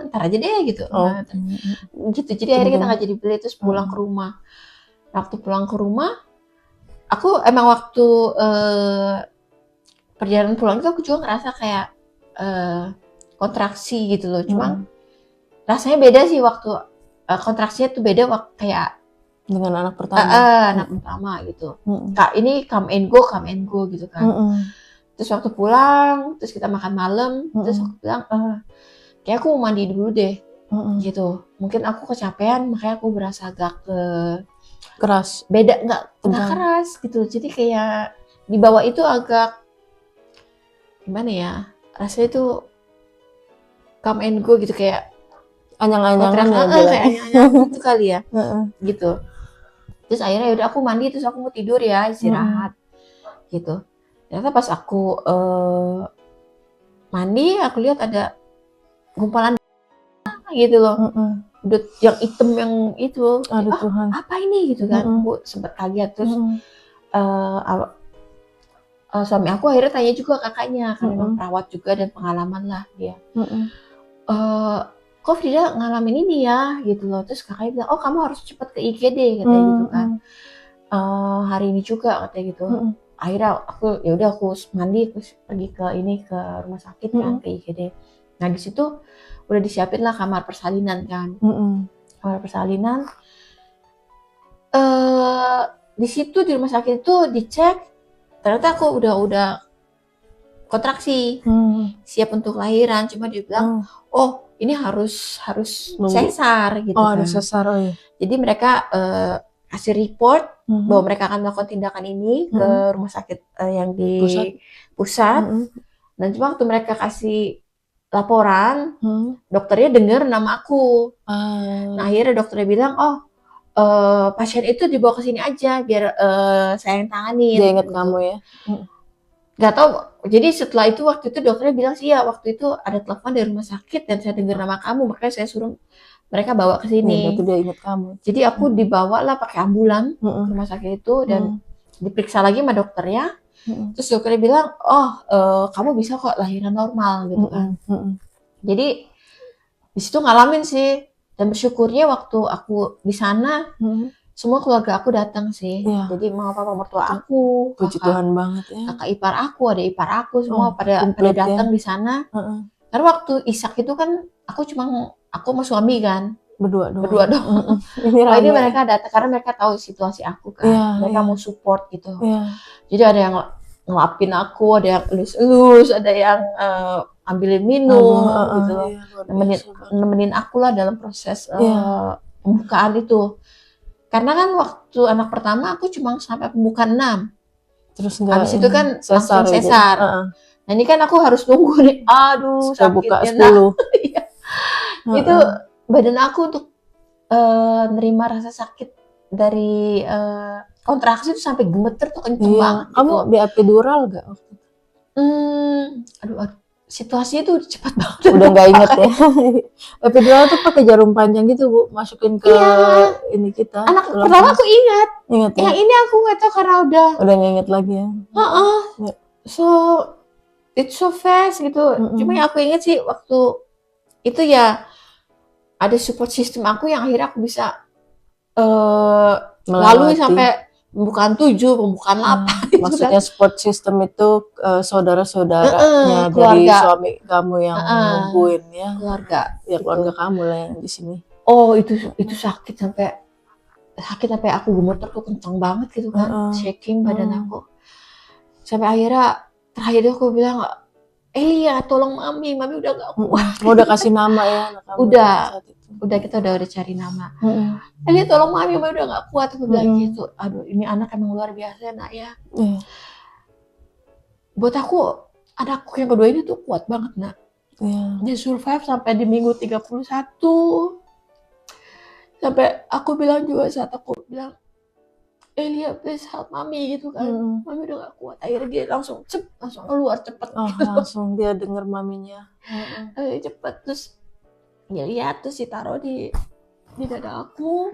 Speaker 1: ntar aja deh gitu. Gitu. Jadi akhirnya kita nggak jadi beli. Terus pulang ke rumah. Waktu pulang ke rumah, aku emang waktu perjalanan pulang itu aku juga ngerasa kayak kontraksi gitu loh. Cuma rasanya beda sih waktu kontraksinya tuh beda waktu kayak
Speaker 2: dengan anak pertama.
Speaker 1: Anak pertama gitu. Kak, ini come and go gitu kan. Terus waktu pulang, terus kita makan malam, terus aku bilang, kayak aku mau mandi dulu deh, gitu. Mungkin aku kecapean, makanya aku berasa agak
Speaker 2: keras.
Speaker 1: Beda, nggak keras gitu. Jadi kayak di bawah itu agak gimana ya? Rasanya itu come and go gitu, kayak
Speaker 2: anyang-anyangan ya,
Speaker 1: kayak anyang-anyangan gitu kali ya, gitu. Terus akhirnya yaudah aku mandi, terus aku mau tidur ya, istirahat, gitu. Ternyata pas aku mandi, aku lihat ada gumpalan gitu loh, udah yang hitam yang itu.
Speaker 2: Aduh Tuhan,
Speaker 1: apa ini gitu kan. Aku sempat kaget. Terus suami aku akhirnya tanya juga kakaknya, karena memang perawat juga dan pengalaman lah dia. Kok Frida ngalamin ini ya gitu loh. Terus kakaknya bilang, oh kamu harus cepat ke IGD katanya gitu kan. Hari ini juga katanya gitu. Akhirnya aku yaudah aku mandi, terus pergi ke rumah sakit kan, ke IGD. Nah di situ udah disiapin lah kamar persalinan kan. Kamar persalinan. Di situ di rumah sakit itu dicek, ternyata aku udah kontraksi, siap untuk lahiran. Cuma dia bilang, oh ini harus sesar gitu kan.
Speaker 2: Harus sesar, oh iya.
Speaker 1: Jadi mereka kasih report bahwa mereka akan melakukan tindakan ini ke rumah sakit yang di pusat. Dan cuma waktu mereka kasih laporan, dokternya dengar nama aku. Nah akhirnya dokternya bilang, pasien itu dibawa ke sini aja biar saya yang tanganin.
Speaker 2: Dia ingat
Speaker 1: gitu.
Speaker 2: kamu ya?
Speaker 1: Gak tau. Jadi setelah itu waktu itu dokternya bilang sih ya, waktu itu ada telepon dari rumah sakit dan saya dengar nama kamu, makanya saya suruh mereka bawa ke sini.
Speaker 2: Berarti dia ingat kamu.
Speaker 1: Jadi aku dibawa lah pakai ambulan ke rumah sakit itu dan diperiksa lagi sama dokternya. Terus dokternya bilang, kamu bisa kok lahiran normal gitu kan. Jadi di situ ngalamin sih, dan bersyukurnya waktu aku di sana semua keluarga aku datang sih. Jadi mama papa mertua aku,
Speaker 2: puji Tuhan banget ya.
Speaker 1: Kakak ipar aku, ada ipar aku, semua pada datang di sana. Karena waktu Ishak itu kan aku sama suami kan. Berdua doang. Ini mereka datang karena mereka tahu situasi aku kan. Mereka mau support gitu. Jadi ada yang ngelapin aku, ada yang elus-elus, ada yang ambilin minum gitu. Nemenin aku lah dalam proses pembukaan itu. Karena kan waktu anak pertama aku cuma sampai pembukaan 6.
Speaker 2: Terus
Speaker 1: habis itu kan langsung sesar. Nah ini kan aku harus nunggu nih. Aduh, sakitnya. Itu badan aku untuk nerima rasa sakit dari kontraksi itu sampai gemeter tuh kenceng banget.
Speaker 2: Kamu gitu. Di epidural gak waktu itu?
Speaker 1: Aduh. Situasinya tuh cepat banget.
Speaker 2: Udah nggak inget ya. Epidural tuh pakai jarum panjang gitu Bu, masukin ke ini kita.
Speaker 1: Anak pertama aku ingat ya? Yang ini aku nggak tahu karena udah
Speaker 2: nggak inget lagi ya.
Speaker 1: So it's so fast gitu. Cuma yang aku inget sih waktu itu ya ada support system aku yang akhirnya aku bisa melalui sampai pembukaan 7, pembukaan 8.
Speaker 2: Maksudnya support system itu saudara-saudaranya dari suami kamu yang nungguin ya.
Speaker 1: Keluarga.
Speaker 2: Ya keluarga kamu lah yang di sini.
Speaker 1: Oh itu sakit sampai aku gemeter tuh kencang banget gitu kan, shaking badan aku. Sampai akhirnya terakhir aku bilang, Elia tolong mami udah gak kuat.
Speaker 2: Udah kasih nama ya anak kamu
Speaker 1: udah kita udah cari nama. Elia tolong mami udah gak kuat, aku bilang gitu. Aduh ini anak emang luar biasa nak ya. Buat aku anakku yang kedua ini tuh kuat banget nak. Dia survive sampai di minggu 31. Sampai aku bilang juga saat aku bilang, Elia please help mami gitu kan. Mami udah gak kuat. Akhirnya dia langsung keluar cepet.
Speaker 2: Gitu. Langsung dia denger maminya.
Speaker 1: Cepet terus dia lihat terus ditaruh di dada aku.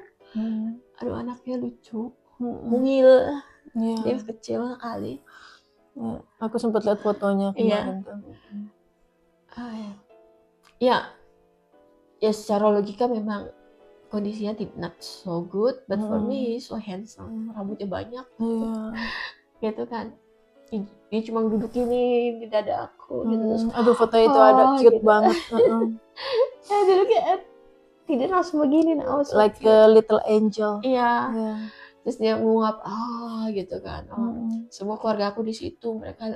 Speaker 1: Aduh anaknya lucu, mungil. Dia kecil kali.
Speaker 2: Aku sempat lihat fotonya kemarin tuh.
Speaker 1: Ya secara logika memang kondisinya not so good, but for me he's so handsome, rambutnya banyak, gitu kan. Dia cuma duduk ini di dada aku, gitu. Terus,
Speaker 2: aduh foto itu ada cute gitu. Banget.
Speaker 1: Duduknya tidak langsung begini,
Speaker 2: like a little angel.
Speaker 1: Iya. Terus dia nguap, gitu kan. Semua keluarga aku di situ, mereka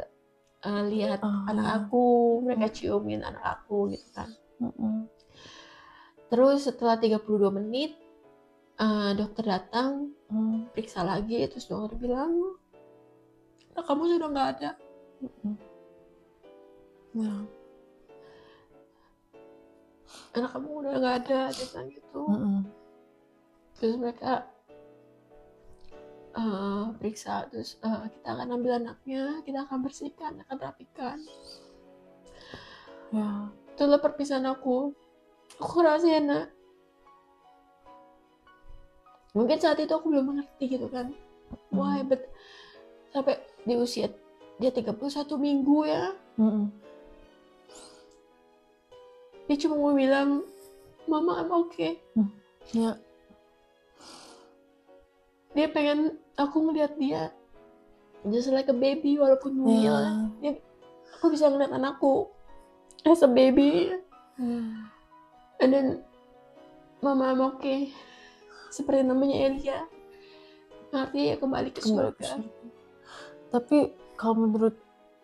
Speaker 1: lihat anak aku, mereka ciumin anak aku, gitu kan. Terus setelah 32 menit dokter datang, periksa lagi, terus dokter bilang, kamu sudah nggak ada. Anak kamu udah nggak ada, dia bilang gitu. Terus mereka periksa, terus kita akan ambil anaknya, kita akan bersihkan, akan rapikan. Itulah perpisahan aku ngerasa enak. Mungkin saat itu aku belum mengerti gitu kan. Why, but sampai di usia dia 31 minggu ya. Dia cuma mau bilang, Mama I'm okay. Dia pengen aku ngeliat dia just like a baby walaupun mungil. Aku bisa ngeliat anakku as a baby. And then Mama I'm okay. Seperti namanya Elia. Artinya kembali ke surga.
Speaker 2: Tapi kalau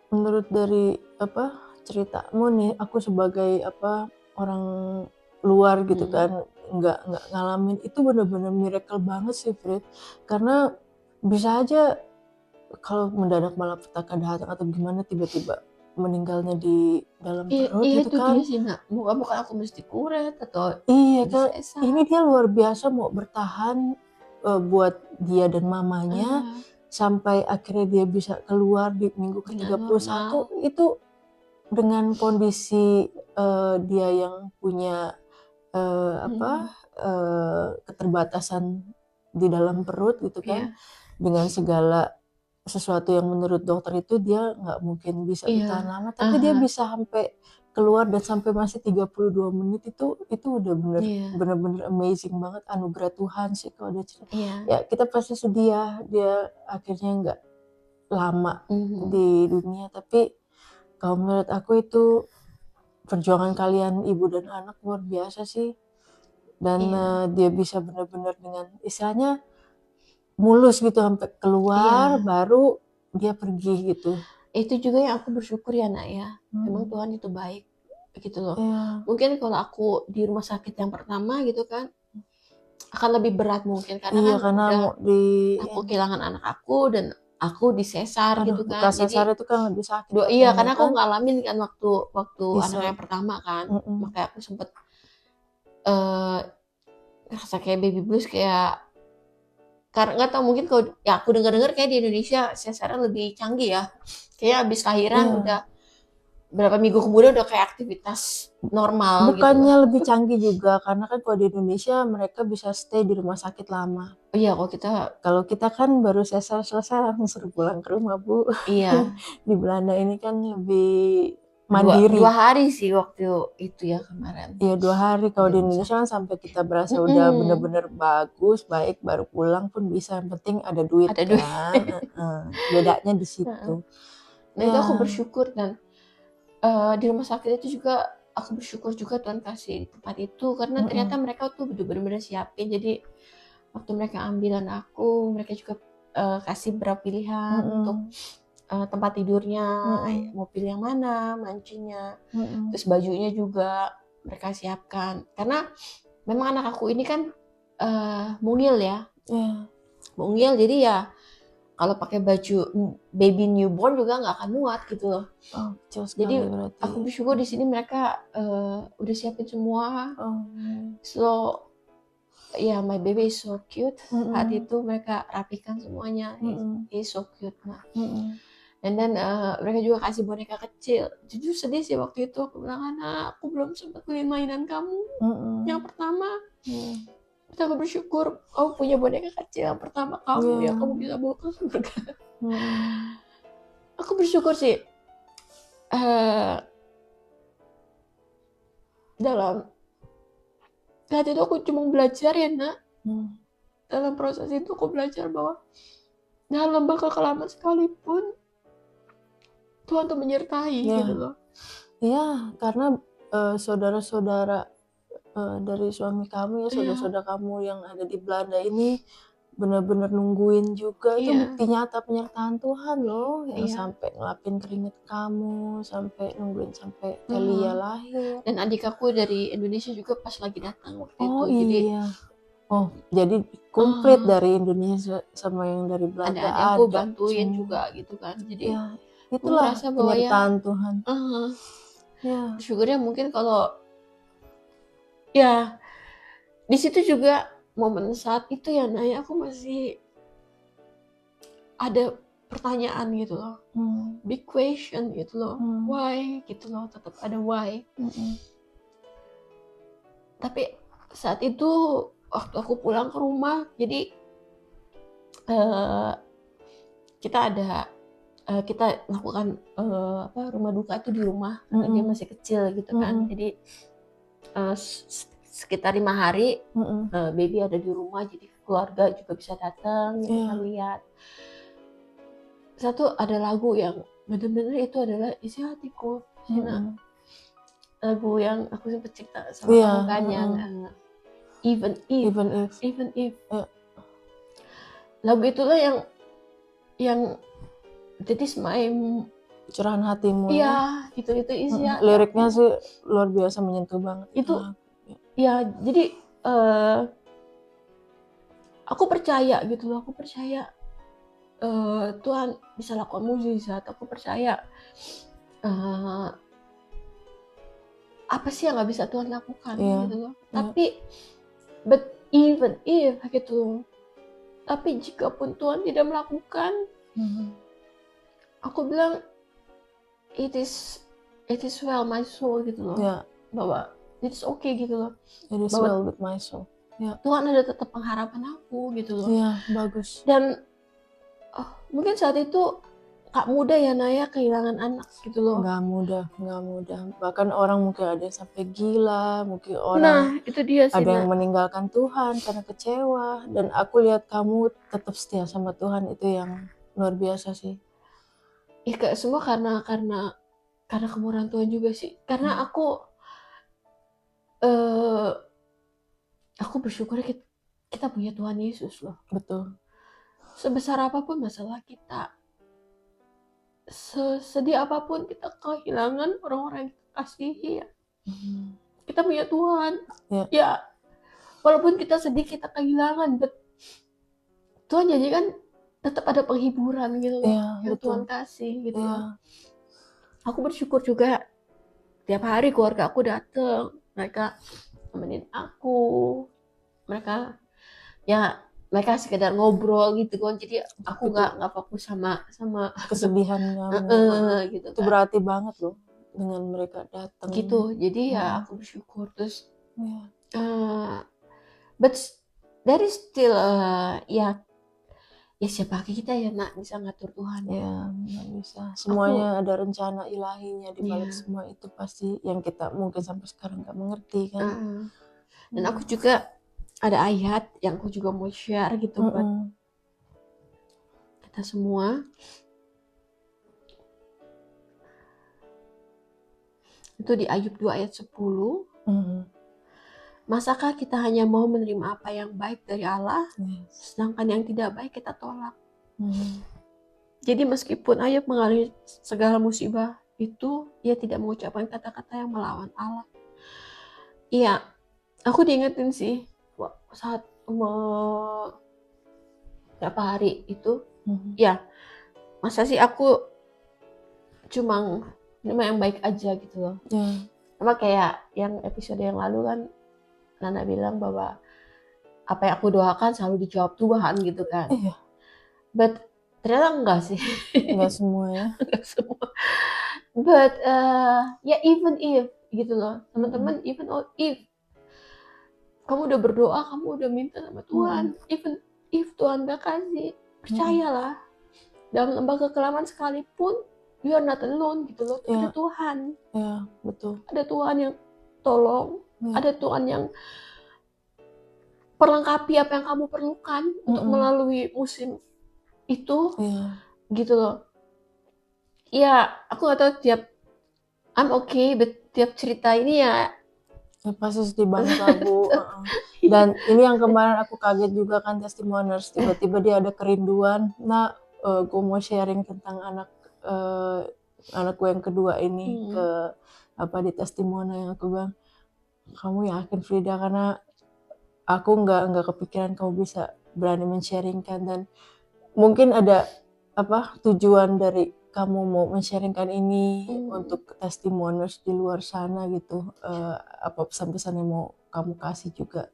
Speaker 2: menurut dari ceritamu nih, aku sebagai orang luar gitu kan, nggak ngalamin itu, benar-benar miracle banget sih Frit. Karena bisa aja kalau mendadak malapetaka datang atau gimana tiba-tiba meninggalnya di dalam perut gitu kan.
Speaker 1: Iya sih nak, bukan aku mesti kuret atau
Speaker 2: kan ini dia luar biasa mau bertahan buat dia dan mamanya sampai akhirnya dia bisa keluar di minggu ke-31 itu dengan kondisi dia yang punya keterbatasan di dalam perut gitu kan, dengan segala sesuatu yang menurut dokter itu dia nggak mungkin bisa bertahan lama, tapi dia bisa sampai keluar dan sampai masih 32 menit itu udah bener-bener amazing banget, anugerah Tuhan sih kalau dia cerita. Ya kita pasti sedih ya dia akhirnya nggak lama di dunia, tapi kalau menurut aku itu perjuangan kalian ibu dan anak luar biasa sih. Dan dia bisa benar-benar dengan istilahnya mulus gitu sampai keluar baru dia pergi gitu.
Speaker 1: Itu juga yang aku bersyukur ya nak ya. Memang Tuhan itu baik gitu loh. Mungkin kalau aku di rumah sakit yang pertama gitu kan akan lebih berat mungkin karena aku kehilangan anak aku dan aku disesar gitu kan.
Speaker 2: Sesar itu kan lebih sakit.
Speaker 1: Karena aku ngalamin kan waktu anak yang pertama kan. Makanya aku sempet ngerasa kayak baby blues, kayak karena nggak tahu, mungkin kalau ya aku dengar kayak di Indonesia sesarnya lebih canggih ya, kayak abis lahiran udah berapa minggu kemudian udah kayak aktivitas normal.
Speaker 2: Bukannya
Speaker 1: gitu
Speaker 2: lebih canggih juga, karena kan kalau di Indonesia mereka bisa stay di rumah sakit lama.
Speaker 1: Iya,
Speaker 2: kalau kita kan baru sesar selesai langsung suruh pulang ke rumah Bu.
Speaker 1: Iya.
Speaker 2: Di Belanda ini kan lebih mandiri.
Speaker 1: 2 hari sih waktu itu ya kemarin.
Speaker 2: Iya 2 hari. Kalau di Indonesia kan sampai kita berasa udah bener-bener bagus, baik, baru pulang pun bisa. Yang penting ada duit kan. Bedanya di situ.
Speaker 1: Nah itu aku bersyukur, dan di rumah sakit itu juga aku bersyukur juga Tuhan kasih di tempat itu, karena ternyata mereka tuh bener-bener siapin. Jadi waktu mereka ambilan aku, mereka juga kasih beberapa pilihan untuk tempat tidurnya, mau pilih yang mana, mancingnya, terus bajunya juga mereka siapkan. Karena memang anak aku ini kan mungil ya, mungil, jadi ya kalau pakai baju baby newborn juga nggak akan muat gitu loh. Jadi aku bersyukur di sini mereka udah siapin semua. So yeah, my baby is so cute. Saat itu mereka rapikan semuanya. He's so cute, Mak. And then mereka juga kasih boneka kecil. Jujur sedih sih waktu itu. Aku bilang, anak, aku belum sempat beli mainan kamu yang pertama. Kita aku bersyukur kamu punya boneka kecil yang pertama kamu yang kamu bisa bawa ke surga. Aku bersyukur sih dalam saat itu aku cuma belajar ya nak. Dalam proses itu aku belajar bahwa dalam bakal kelamaan sekalipun Tuhan tuh menyertai gitu loh.
Speaker 2: Iya, karena saudara-saudara dari suami kamu ya, saudara-saudara kamu yang ada di Belanda ini benar-benar nungguin juga. Itu bukti nyata penyertaan Tuhan loh, yang sampai ngelapin keringet kamu, sampai nungguin sampai Elia lahir.
Speaker 1: Dan adik aku dari Indonesia juga pas lagi datang waktu itu.
Speaker 2: Jadi jadi komplit dari Indonesia sama yang dari Belanda
Speaker 1: ada aku bantuin juga gitu kan. Jadi
Speaker 2: itulah penyertaan Tuhan.
Speaker 1: Syukurnya mungkin kalau ya di situ juga momen saat itu ya Naya, aku masih ada pertanyaan gitu loh, big question gitu loh, why gitu loh, tetap ada why. Tapi saat itu waktu aku pulang ke rumah, jadi kita lakukan rumah duka itu di rumah karena dia masih kecil gitu kan. Jadi sekitar 5 hari baby ada di rumah, jadi keluarga juga bisa datang kita lihat. Satu ada lagu yang benar-benar itu adalah isi hatiku, lagu yang aku sempat cerita sama kamu kan, yang even if. Lagu itulah yang jadi my
Speaker 2: curahan hatimu.
Speaker 1: Itu isinya.
Speaker 2: Liriknya sih luar biasa menyentuh banget.
Speaker 1: Itu jadi aku percaya gitu loh, aku percaya Tuhan bisa lakukan mukjizat. Aku percaya apa sih yang nggak bisa Tuhan lakukan gitu loh. Tapi but even if gitu, tapi jika pun Tuhan tidak melakukan, aku bilang it is well my soul gitu loh, bahwa it's okay gitu loh,
Speaker 2: it is well with my soul.
Speaker 1: Tuhan ada tetap pengharapan aku gitu loh.
Speaker 2: Bagus.
Speaker 1: Dan mungkin saat itu gak mudah ya Naya kehilangan anak gitu loh.
Speaker 2: Gak mudah. Bahkan orang mungkin ada yang sampai gila, mungkin orang
Speaker 1: itu dia sih,
Speaker 2: ada yang meninggalkan Tuhan karena kecewa. Dan aku lihat kamu tetap setia sama Tuhan, itu yang luar biasa sih.
Speaker 1: Semua karena kemurahan Tuhan juga sih. Karena aku bersyukur kita punya Tuhan Yesus loh.
Speaker 2: Betul.
Speaker 1: Sebesar apapun masalah kita, sesedih apapun kita kehilangan orang-orang yang kita kasihi ya, kita punya Tuhan. Ya walaupun kita sedih, kita kehilangan, Tuhan janjikan tetap ada penghiburan gitu loh, yang betul. Tuhan kasih gitu loh. Aku bersyukur juga tiap hari keluarga aku datang, mereka temenin aku, mereka sekedar ngobrol gitu kan. Jadi aku nggak fokus sama
Speaker 2: kesedihan kamu gitu kan. Itu berarti banget loh dengan mereka datang
Speaker 1: gitu. Jadi aku bersyukur. Terus but there is still siapa kita ya nak bisa ngatur Tuhan
Speaker 2: nggak bisa. Semuanya ada rencana ilahinya di balik semua itu, pasti yang kita mungkin sampai sekarang nggak mengerti kan.
Speaker 1: Dan aku juga ada ayat yang aku juga mau share gitu buat kita semua. Itu di Ayub 2 ayat 10. Masakah kita hanya mau menerima apa yang baik dari Allah, sedangkan yang tidak baik kita tolak. Jadi meskipun Ayub mengalami segala musibah itu, ia tidak mengucapkan kata-kata yang melawan Allah. Iya, aku diingetin sih saat berapa hari itu, ya masa sih aku cuma yang baik aja gitu loh. Sama kayak yang episode yang lalu kan Nana bilang bahwa apa yang aku doakan selalu dijawab Tuhan gitu kan. But ternyata enggak sih.
Speaker 2: Enggak semua ya.
Speaker 1: Enggak semua. But ya even if gitu loh teman-teman, even if kamu udah berdoa, kamu udah minta sama Tuhan, even if Tuhan gak kasih, percayalah dalam lembah kekelaman sekalipun you are not alone gitu loh. Ada Tuhan.
Speaker 2: Ya, betul.
Speaker 1: Ada Tuhan yang tolong, ada Tuhan yang perlengkapi apa yang kamu perlukan untuk melalui musim itu, gitu loh. Ya, aku gak tahu I'm okay, but tiap cerita ini ya
Speaker 2: pasti sedih banget lah Bu. Dan ini yang kemarin aku kaget juga kan, testimonials, tiba-tiba dia ada kerinduan. Nah, gue mau sharing tentang anakku yang kedua ini ke di testimoni yang aku bilang, kamu yakin Frida, karena aku nggak kepikiran kamu bisa berani men-sharingkan, dan mungkin ada tujuan dari kamu mau men-sharingkan ini untuk testimonials di luar sana gitu. Apa pesan-pesan yang mau kamu kasih juga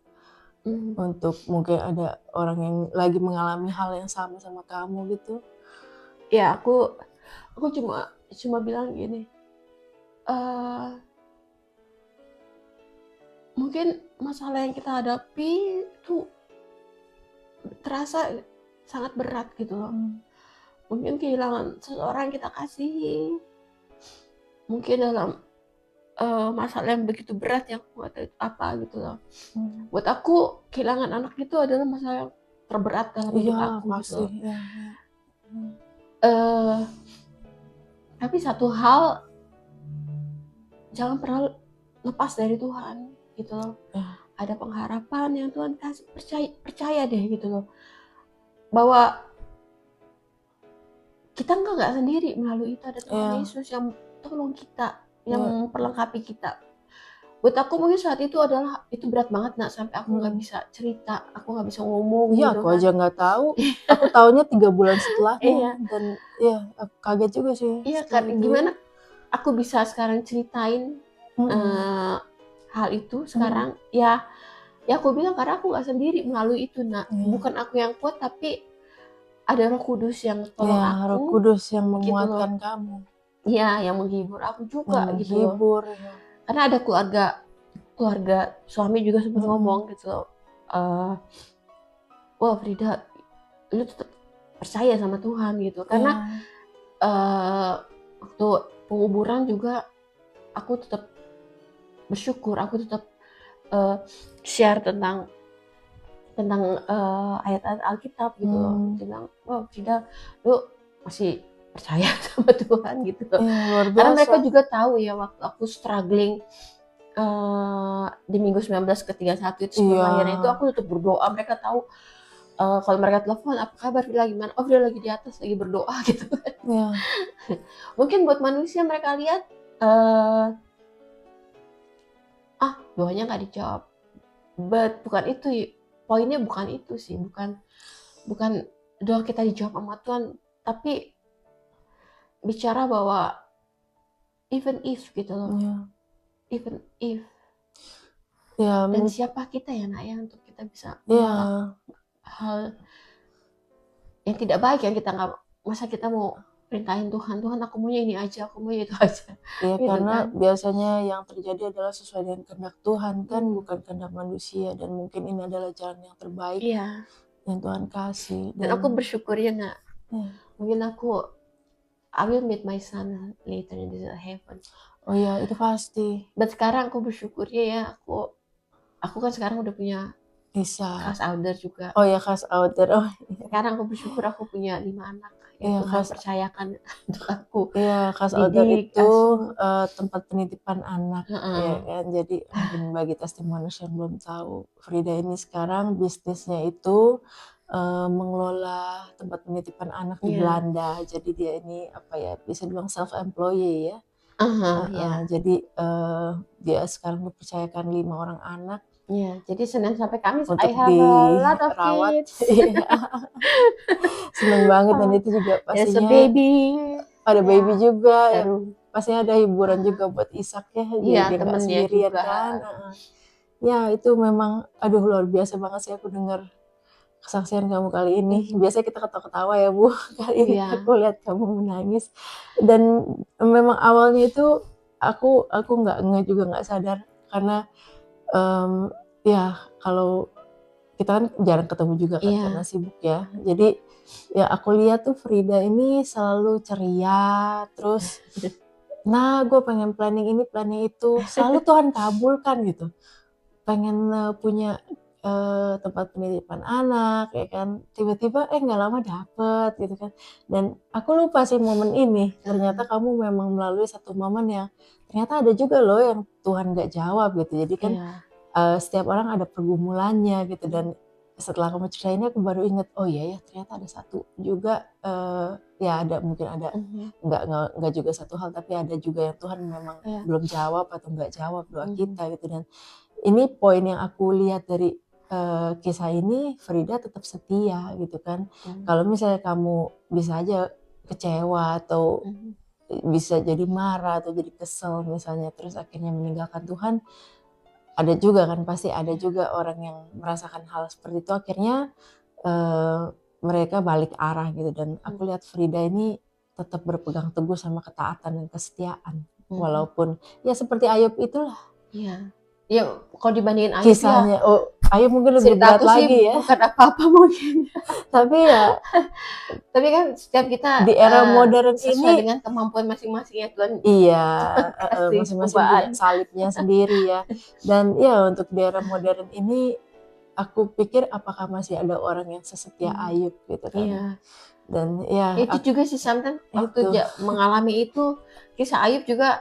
Speaker 2: untuk mungkin ada orang yang lagi mengalami hal yang sama kamu gitu.
Speaker 1: Ya, aku cuma bilang gini, mungkin masalah yang kita hadapi itu terasa sangat berat gitu loh. Mungkin kehilangan seseorang kita kasih, mungkin dalam masalah yang begitu berat yang aku gak tahu apa gitu loh. Buat aku kehilangan anak itu adalah masalah yang terberat dalam hidup aku gitu. Tapi satu hal, jangan pernah lepas dari Tuhan gitu loh. Ada pengharapan yang Tuhan kasih, percaya deh gitu loh, bahwa kita nggak sendiri melalui itu. Ada Tuhan Yesus yang tolong kita, yang memperlengkapi kita. Buat aku mungkin saat itu berat banget nak, sampai aku nggak bisa cerita, aku nggak bisa ngomong.
Speaker 2: Iya,
Speaker 1: gitu
Speaker 2: aku aja nggak tahu. Aku taunya 3 bulan setelahnya. Dan aku kaget juga sih.
Speaker 1: Iya, karena gimana aku bisa sekarang ceritain hal itu sekarang. Ya aku bilang karena aku nggak sendiri melalui itu nak. Bukan aku yang kuat, tapi ada Roh Kudus yang tolong aku.
Speaker 2: Roh Kudus yang menguatkan kamu.
Speaker 1: Iya, yang menghibur aku juga gitu. Karena ada keluarga suami juga sempat ngomong gitu loh, wah Frida, lu tetap percaya sama Tuhan gitu. Karena waktu penguburan juga aku tetap bersyukur, aku tetap share tentang ayat-ayat Alkitab gitu loh. Dia bilang, wah Frida, lu masih percaya sama Tuhan gitu loh. Karena mereka juga tahu ya waktu aku struggling di minggu 19 ke 31 itu sebelum akhirnya itu, aku tetap berdoa. Mereka tahu kalau mereka telepon, apa kabar Frida, gimana? Oh Frida lagi di atas, lagi berdoa gitu kan. Mungkin buat manusia mereka lihat doanya nggak dijawab, but bukan itu poinnya, bukan itu sih, bukan doa kita dijawab sama Tuhan, tapi bicara bahwa even if gitu loh, even if dan siapa kita ya nak ya untuk kita bisa menolak hal yang tidak baik yang kita nggak, masa kita mau perintahin Tuhan aku maunya ini aja, aku maunya itu aja.
Speaker 2: Gitu karena kan biasanya yang terjadi adalah sesuai dengan kehendak Tuhan kan, bukan kehendak manusia, dan mungkin ini adalah jalan yang terbaik yang Tuhan kasih.
Speaker 1: Dan aku bersyukur ya nak, mungkin I will meet my son later in the heaven.
Speaker 2: Oh iya, itu pasti.
Speaker 1: But sekarang aku bersyukurnya ya, aku kan sekarang udah punya
Speaker 2: Isa.
Speaker 1: Khas Outer juga.
Speaker 2: Oh ya, Khas Outer. Oh,
Speaker 1: sekarang aku bersyukur aku punya 5 anak yang Tuhan percayakan untuk aku.
Speaker 2: Iya, Khas Outdoor itu tempat penitipan anak, ya kan. Jadi mungkin bagi testimonials yang belum tahu, Frida ini sekarang bisnisnya itu mengelola tempat penitipan anak di Belanda. Jadi dia ini apa ya, bisa dibilang self employee ya. Jadi dia sekarang dipercayakan 5 orang anak.
Speaker 1: Iya, jadi Senin sampai Kamis
Speaker 2: untuk
Speaker 1: I have a lot of
Speaker 2: dirawat.
Speaker 1: kids.
Speaker 2: Seneng banget, dan itu juga
Speaker 1: There's a
Speaker 2: pastinya
Speaker 1: baby.
Speaker 2: ada baby juga, ya,
Speaker 1: Seru.
Speaker 2: pastinya ada hiburan juga buat Ishak ya, jadi
Speaker 1: Iya,
Speaker 2: dia nggak
Speaker 1: temennya
Speaker 2: sendirian
Speaker 1: juga.
Speaker 2: kan. Ya itu memang, aduh luar biasa banget sih aku dengar kesaksian kamu kali ini. Biasanya kita ketawa-ketawa ya Bu, kali ini aku lihat kamu menangis. Dan memang awalnya itu aku juga nggak sadar, karena ya kalau kita kan jarang ketemu juga kan karena sibuk ya. Jadi ya aku lihat tuh Frida ini selalu ceria, terus nah gue pengen planning ini planning itu, selalu Tuhan kabulkan gitu. Pengen punya tempat penitipan anak ya kan, tiba-tiba nggak lama dapet gitu kan. Dan aku lupa sih momen ini, ternyata kamu memang melalui satu momen yang ternyata ada juga loh yang Tuhan nggak jawab gitu. Jadi kan setiap orang ada pergumulannya gitu, dan setelah kamu cerita ini aku baru inget, oh iya ya ternyata ada satu juga, ya ada mungkin ada nggak juga satu hal, tapi ada juga yang Tuhan memang belum jawab atau nggak jawab doa kita gitu. Dan ini poin yang aku lihat dari kisah ini, Frida tetap setia gitu kan. Kalau misalnya kamu bisa aja kecewa atau bisa jadi marah atau jadi kesel misalnya, terus akhirnya meninggalkan Tuhan, ada juga kan, pasti ada juga orang yang merasakan hal seperti itu, akhirnya mereka balik arah gitu. Dan aku lihat Frida ini tetap berpegang teguh sama ketaatan dan kesetiaan, walaupun ya seperti Ayub itulah.
Speaker 1: Ya kalau dibandingin Ayub
Speaker 2: kisahnya, Ayub mungkin lebih berat lagi ya.
Speaker 1: Bukan apa-apa mungkin.
Speaker 2: Tapi ya,
Speaker 1: tapi kan setiap kita
Speaker 2: di era modern
Speaker 1: sesuai
Speaker 2: ini
Speaker 1: dengan kemampuan masing-masing ya Tuhan.
Speaker 2: Iya, masing-masing punya salibnya sendiri ya. Dan ya untuk di era modern ini, aku pikir apakah masih ada orang yang sesetia Ayub gitu kan. Dan ya
Speaker 1: itu juga sih sometimes waktu mengalami itu, kisah Ayub juga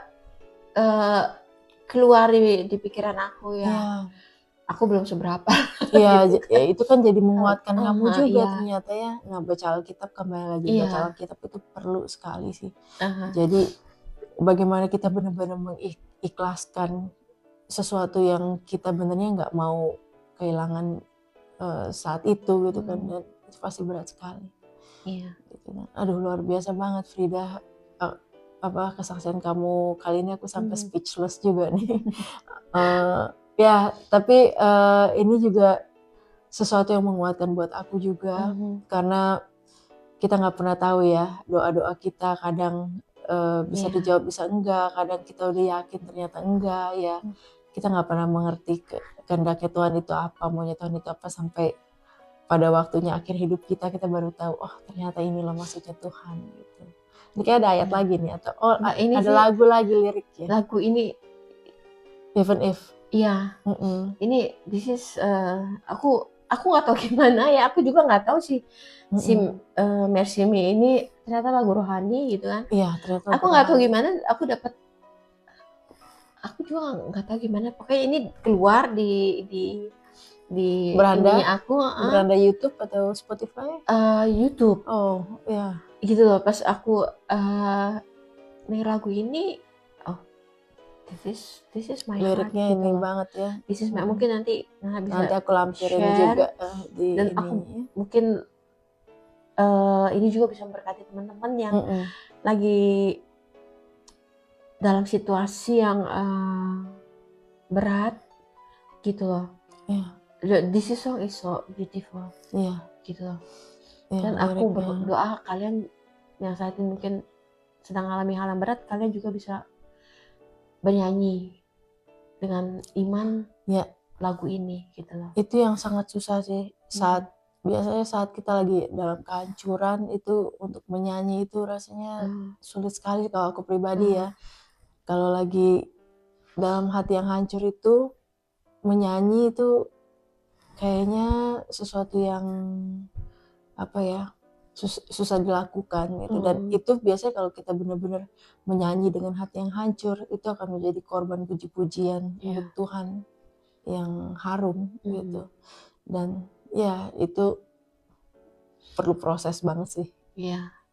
Speaker 1: keluar di pikiran aku ya. Aku belum seberapa.
Speaker 2: Iya, ya itu kan jadi menguatkan kamu juga ternyata ya. Nah, baca Alkitab, kembali lagi baca Alkitab itu perlu sekali sih. Jadi bagaimana kita benar-benar mengikhlaskan sesuatu yang kita benernya nggak mau kehilangan saat itu gitu kan. Dan itu pasti berat sekali. Gitu. Aduh luar biasa banget Frida, kesaksian kamu kali ini aku sampai speechless juga nih. Ya tapi ini juga sesuatu yang menguatkan buat aku juga, karena kita nggak pernah tahu ya, doa-doa kita kadang bisa dijawab bisa enggak, kadang kita udah yakin ternyata enggak ya. Kita nggak pernah mengerti kehendaknya Tuhan itu apa, maunya Tuhan itu apa, sampai pada waktunya akhir hidup kita baru tahu, oh ternyata ini loh maksudnya Tuhan gitu. Ini kayak ada ayat lagi nih, atau ini ada lagu lagi liriknya.
Speaker 1: Lagu ini
Speaker 2: Even If.
Speaker 1: Iya. Ini this is aku nggak tahu gimana ya, aku juga nggak tahu sih si Mercy Me ini ternyata lagu rohani gitu kan.
Speaker 2: Iya, ternyata.
Speaker 1: Aku nggak tahu gimana, aku juga nggak tahu gimana, pokoknya ini keluar di
Speaker 2: beranda
Speaker 1: aku
Speaker 2: beranda YouTube atau Spotify?
Speaker 1: YouTube.
Speaker 2: Oh ya.
Speaker 1: Gitu loh, pas aku nih lagu ini, oh this is my
Speaker 2: liriknya
Speaker 1: heart,
Speaker 2: ini
Speaker 1: gitu
Speaker 2: banget ya.
Speaker 1: This is my, mungkin nanti bisa
Speaker 2: aku lampirin
Speaker 1: share,
Speaker 2: juga di
Speaker 1: dan
Speaker 2: ini.
Speaker 1: aku mungkin ini juga bisa memberkati teman-teman yang lagi dalam situasi yang berat gitu loh. This song is so beautiful. Gitu loh. Dan aku berdoa kalian yang saat ini mungkin sedang mengalami hal yang berat, kalian juga bisa bernyanyi dengan iman lagu ini gitu loh.
Speaker 2: Itu yang sangat susah sih, biasanya saat kita lagi dalam kehancuran itu, untuk menyanyi itu rasanya sulit sekali kalau aku pribadi ya. Kalau lagi dalam hati yang hancur itu, menyanyi itu kayaknya sesuatu yang apa ya, susah dilakukan gitu. Dan itu biasanya kalau kita benar-benar menyanyi dengan hati yang hancur, itu akan menjadi korban puji-pujian untuk Tuhan yang harum gitu. Dan ya itu perlu proses banget sih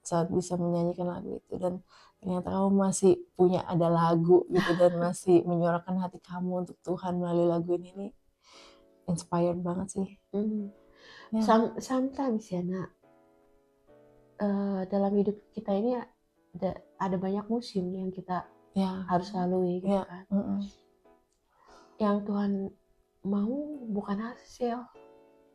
Speaker 2: saat bisa menyanyikan lagu itu. Dan ternyata kamu masih punya ada lagu gitu dan masih menyuarakan hati kamu untuk Tuhan melalui lagu ini inspired banget sih.
Speaker 1: Sometimes ya nak, dalam hidup kita ini ada banyak musim yang kita harus lalui gitu kan. Yang Tuhan mau bukan hasil,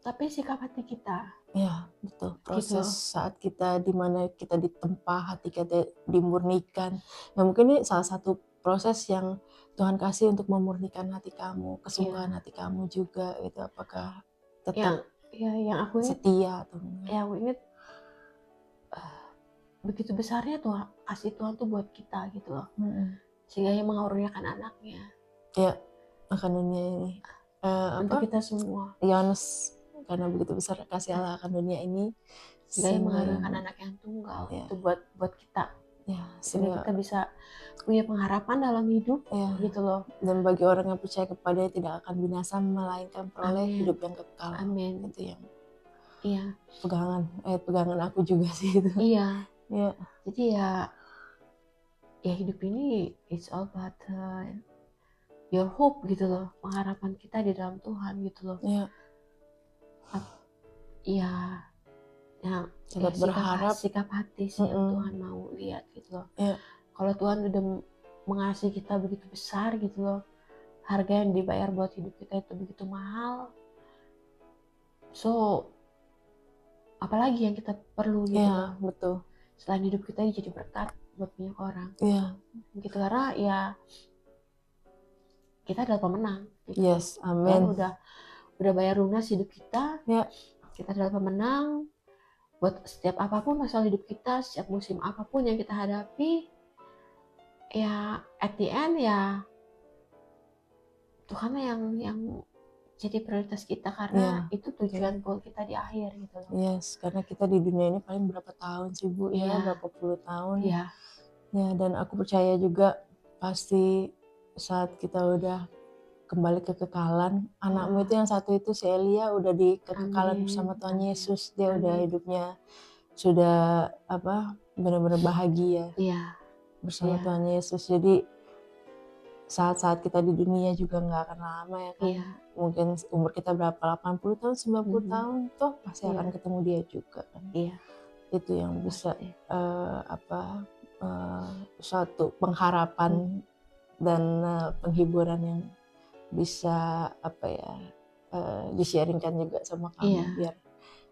Speaker 1: tapi sikap hati kita.
Speaker 2: Ya betul, proses gitu. Saat kita dimana kita ditempa, hati kita dimurnikan. Nah mungkin ini salah satu proses yang Tuhan kasih untuk memurnikan hati kamu, kesukaan hati kamu juga gitu. Apakah tetap
Speaker 1: yang aku ingat,
Speaker 2: setia atau enggak?
Speaker 1: Yang aku ingat begitu besarnya tuh kasih Tuhan tuh buat kita gitu loh. Sehingga yang mengaruniakan anaknya.
Speaker 2: Ya, akan dunia ini.
Speaker 1: Untuk kita semua.
Speaker 2: Yohanes, karena begitu besar kasih Allah akan dunia ini.
Speaker 1: Sehingga mengaruniakan anak yang tunggal itu buat kita. Sehingga kita bisa punya pengharapan dalam hidup gitu loh.
Speaker 2: Dan bagi orang yang percaya kepadanya tidak akan binasa melainkan peroleh hidup yang kekal.
Speaker 1: Amin.
Speaker 2: Itu yang pegangan aku juga sih itu.
Speaker 1: Jadi ya hidup ini it's all about your hope gitu loh, pengharapan kita di dalam Tuhan gitu loh.
Speaker 2: Tetap berharap,
Speaker 1: sikap hati sih yang Tuhan mau lihat gitu loh. Kalau Tuhan udah mengasihi kita begitu besar gitu loh, harga yang dibayar buat hidup kita itu begitu mahal, so apalagi yang kita perlu gitu loh.
Speaker 2: Betul.
Speaker 1: Selain hidup kita jadi berkat buat banyak orang. Gitu, karena ya kita adalah pemenang. Gitu.
Speaker 2: Yes, amin.
Speaker 1: Udah bayar lunas hidup kita. Kita adalah pemenang. Buat setiap apapun masalah hidup kita, setiap musim apapun yang kita hadapi, ya at the end ya Tuhan yang jadi prioritas kita, karena itu tujuan goal kita di akhir gitu loh.
Speaker 2: Yes, karena kita di dunia ini paling berapa tahun sih Bu, berapa puluh tahun. Ya, dan aku percaya juga pasti saat kita udah kembali ke kekekalan, anakmu itu yang satu itu si Elia udah di kekekalan bersama Tuhan Yesus, dia udah hidupnya sudah benar-benar bahagia bersama Tuhan Yesus. Jadi saat-saat kita di dunia juga nggak akan lama ya kan. Mungkin umur kita berapa, 80 tahun, 90 tahun toh pasti akan ketemu dia juga kan. Itu yang bisa suatu pengharapan dan penghiburan yang bisa di-sharingkan juga sama kamu biar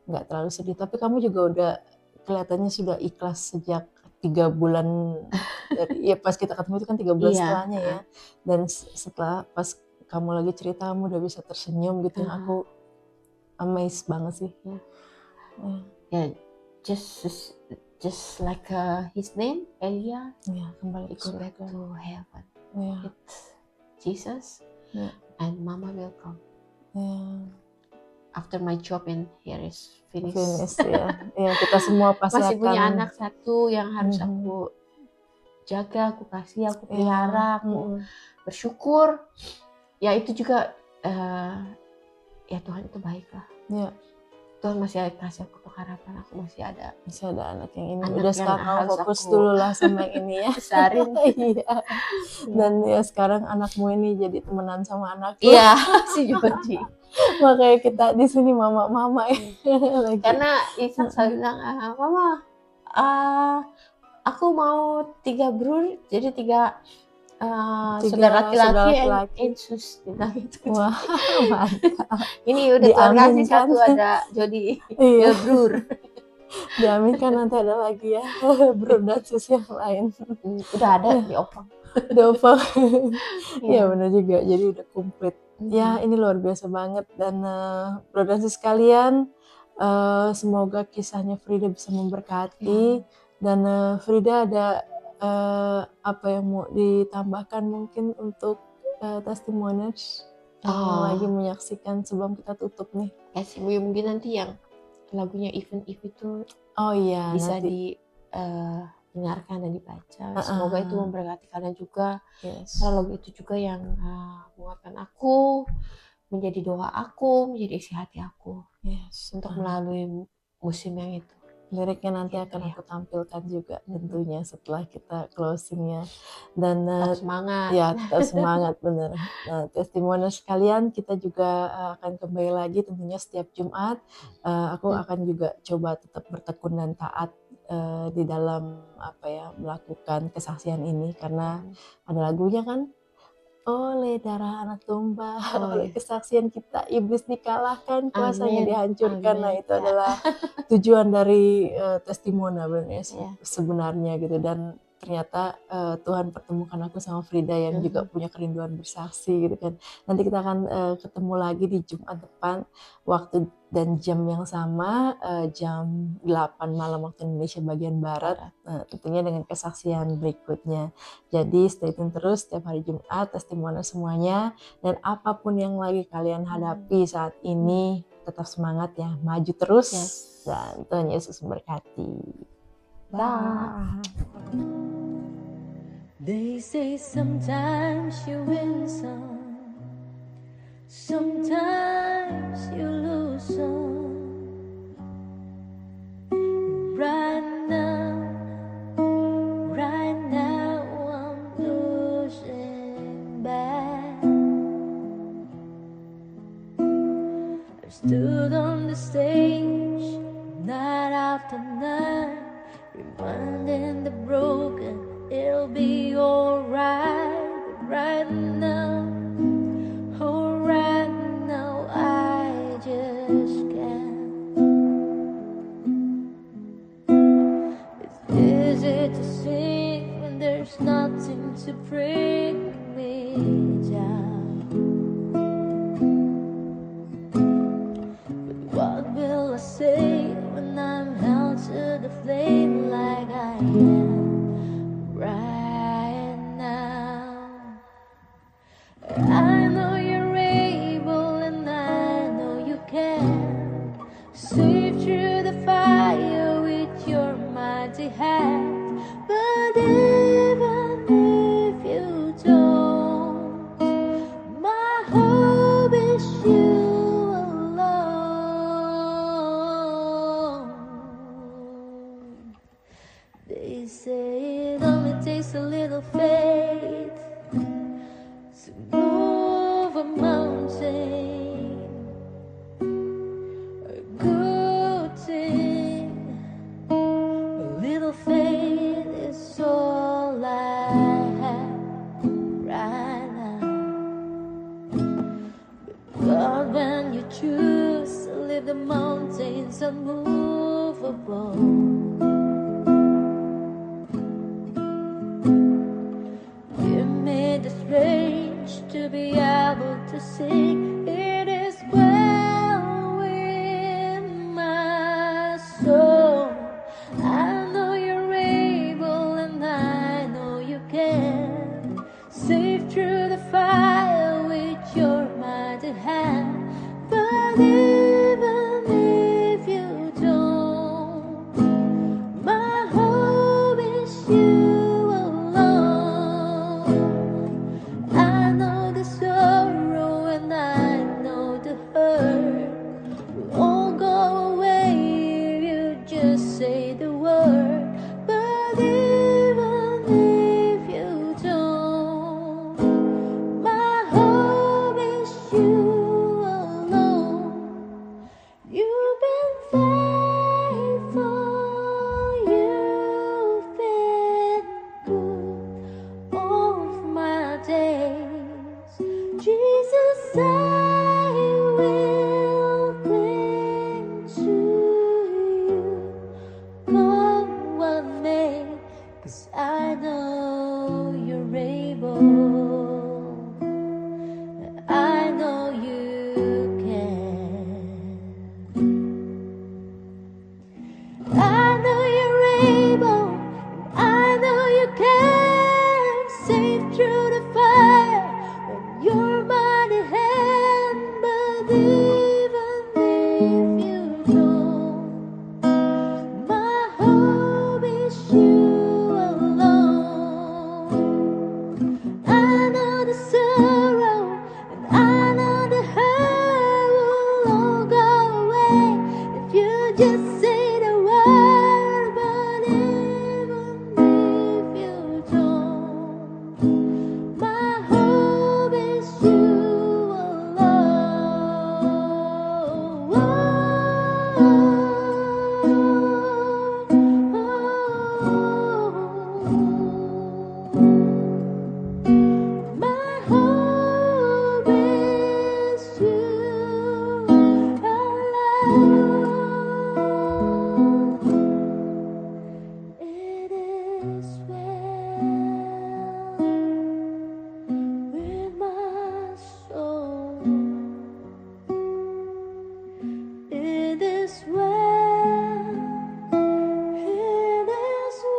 Speaker 2: nggak terlalu sedih. Tapi kamu juga udah kelihatannya sudah ikhlas sejak 3 bulan dari pas kita ketemu itu kan 3 bulan setelahnya ya. Dan setelah pas kamu lagi cerita kamu udah bisa tersenyum gitu, aku amazed banget sih.
Speaker 1: Just like his name, Elia,
Speaker 2: kembali
Speaker 1: go back to heaven. It's Jesus and Mama will come. After my job in here is finished.
Speaker 2: Kita semua pasti
Speaker 1: masih
Speaker 2: akan
Speaker 1: punya anak satu yang harus aku jaga, aku kasih, aku pelihara, aku bersyukur. Ya itu juga ya Tuhan itu baik lah. Tuhan masih kasih aku pengharapan, aku masih ada
Speaker 2: anak yang ini. Udah sekarang kamu fokus dulu lah sama yang ini ya.
Speaker 1: Besarin.
Speaker 2: Dan ya sekarang anakmu ini jadi temenan sama anakku.
Speaker 1: Si Jody.
Speaker 2: Makanya kita di sini mama lagi.
Speaker 1: Karena Ishak selalu bilang, Mama, aku mau 3 brur, jadi 3 saudara laki-laki and sus bilang gitu.
Speaker 2: Wah, mantap.
Speaker 1: Ini udah Tuhan kasih satu, ada Jody, brur.
Speaker 2: Diaminkan nanti ada lagi ya, brur dan sus yang lain.
Speaker 1: Udah ada di opang.
Speaker 2: Ya benar juga, jadi udah komplit. Ya ini luar biasa banget. Dan bror dan sis kalian, semoga kisahnya Frida bisa memberkati. Dan Frida ada apa yang mau ditambahkan mungkin untuk testimonies yang lagi menyaksikan sebelum kita tutup nih?
Speaker 1: Mungkin nanti yang lagunya Even If itu
Speaker 2: Oh iya,
Speaker 1: bisa
Speaker 2: nanti.
Speaker 1: dengarkan dan dibaca. Semoga itu memberkati kalian juga.
Speaker 2: Yes.
Speaker 1: Karena lagu itu juga yang menguatkan aku, menjadi doa aku, menjadi isi hati aku.
Speaker 2: Yes.
Speaker 1: Untuk melalui musim yang itu.
Speaker 2: Liriknya nanti
Speaker 1: Gitu,
Speaker 2: akan
Speaker 1: ya.
Speaker 2: aku tampilkan juga tentunya setelah kita closingnya. Dan
Speaker 1: tetap semangat.
Speaker 2: ya tetap semangat bener. Nah, testimoni sekalian, kita juga akan kembali lagi tentunya setiap Jumat. Aku akan juga coba tetap bertekun dan taat di dalam melakukan kesaksian ini, karena ada lagunya kan, oleh darah anak domba, oleh kesaksian kita iblis dikalahkan, kuasanya dihancurkan. Nah, itu adalah tujuan dari testimoni sebenarnya gitu. Dan ternyata Tuhan pertemukan aku sama Frida yang juga punya kerinduan bersaksi gitu kan. Nanti kita akan ketemu lagi di Jumat depan, waktu dan jam yang sama, jam 8 malam waktu Indonesia bagian Barat. Tentunya dengan kesaksian berikutnya. Jadi stay tune terus setiap hari Jumat, testimoni semuanya. Dan apapun yang lagi kalian hadapi saat ini, tetap semangat ya, maju terus. Dan Tuhan Yesus memberkati.
Speaker 1: Bye.
Speaker 3: They say sometimes you win some, sometimes you lose some. Right now I'm losing back. I stood on the stage night after night, reminding the broken it'll be alright. But right now I just can't. It's easy to sing when there's nothing to bring me down. But what will I say when I'm held to the flame like I am right now? I know you're able and I know you can see through the fire with your mighty hand. But even if you don't, my hope is you alone. They say it only takes a little faith to move a mountain. A good thing, a little faith is all I have right now. But God, when you choose to leave the mountains unmovable, to be able to sing, it is well with my soul. I know you're able and I know you can save through the fire with your mighty hand. But even if you don't, my hope is you. Say the word, but even if you don't, my hope is you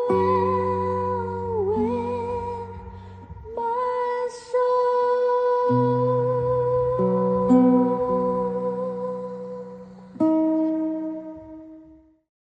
Speaker 3: will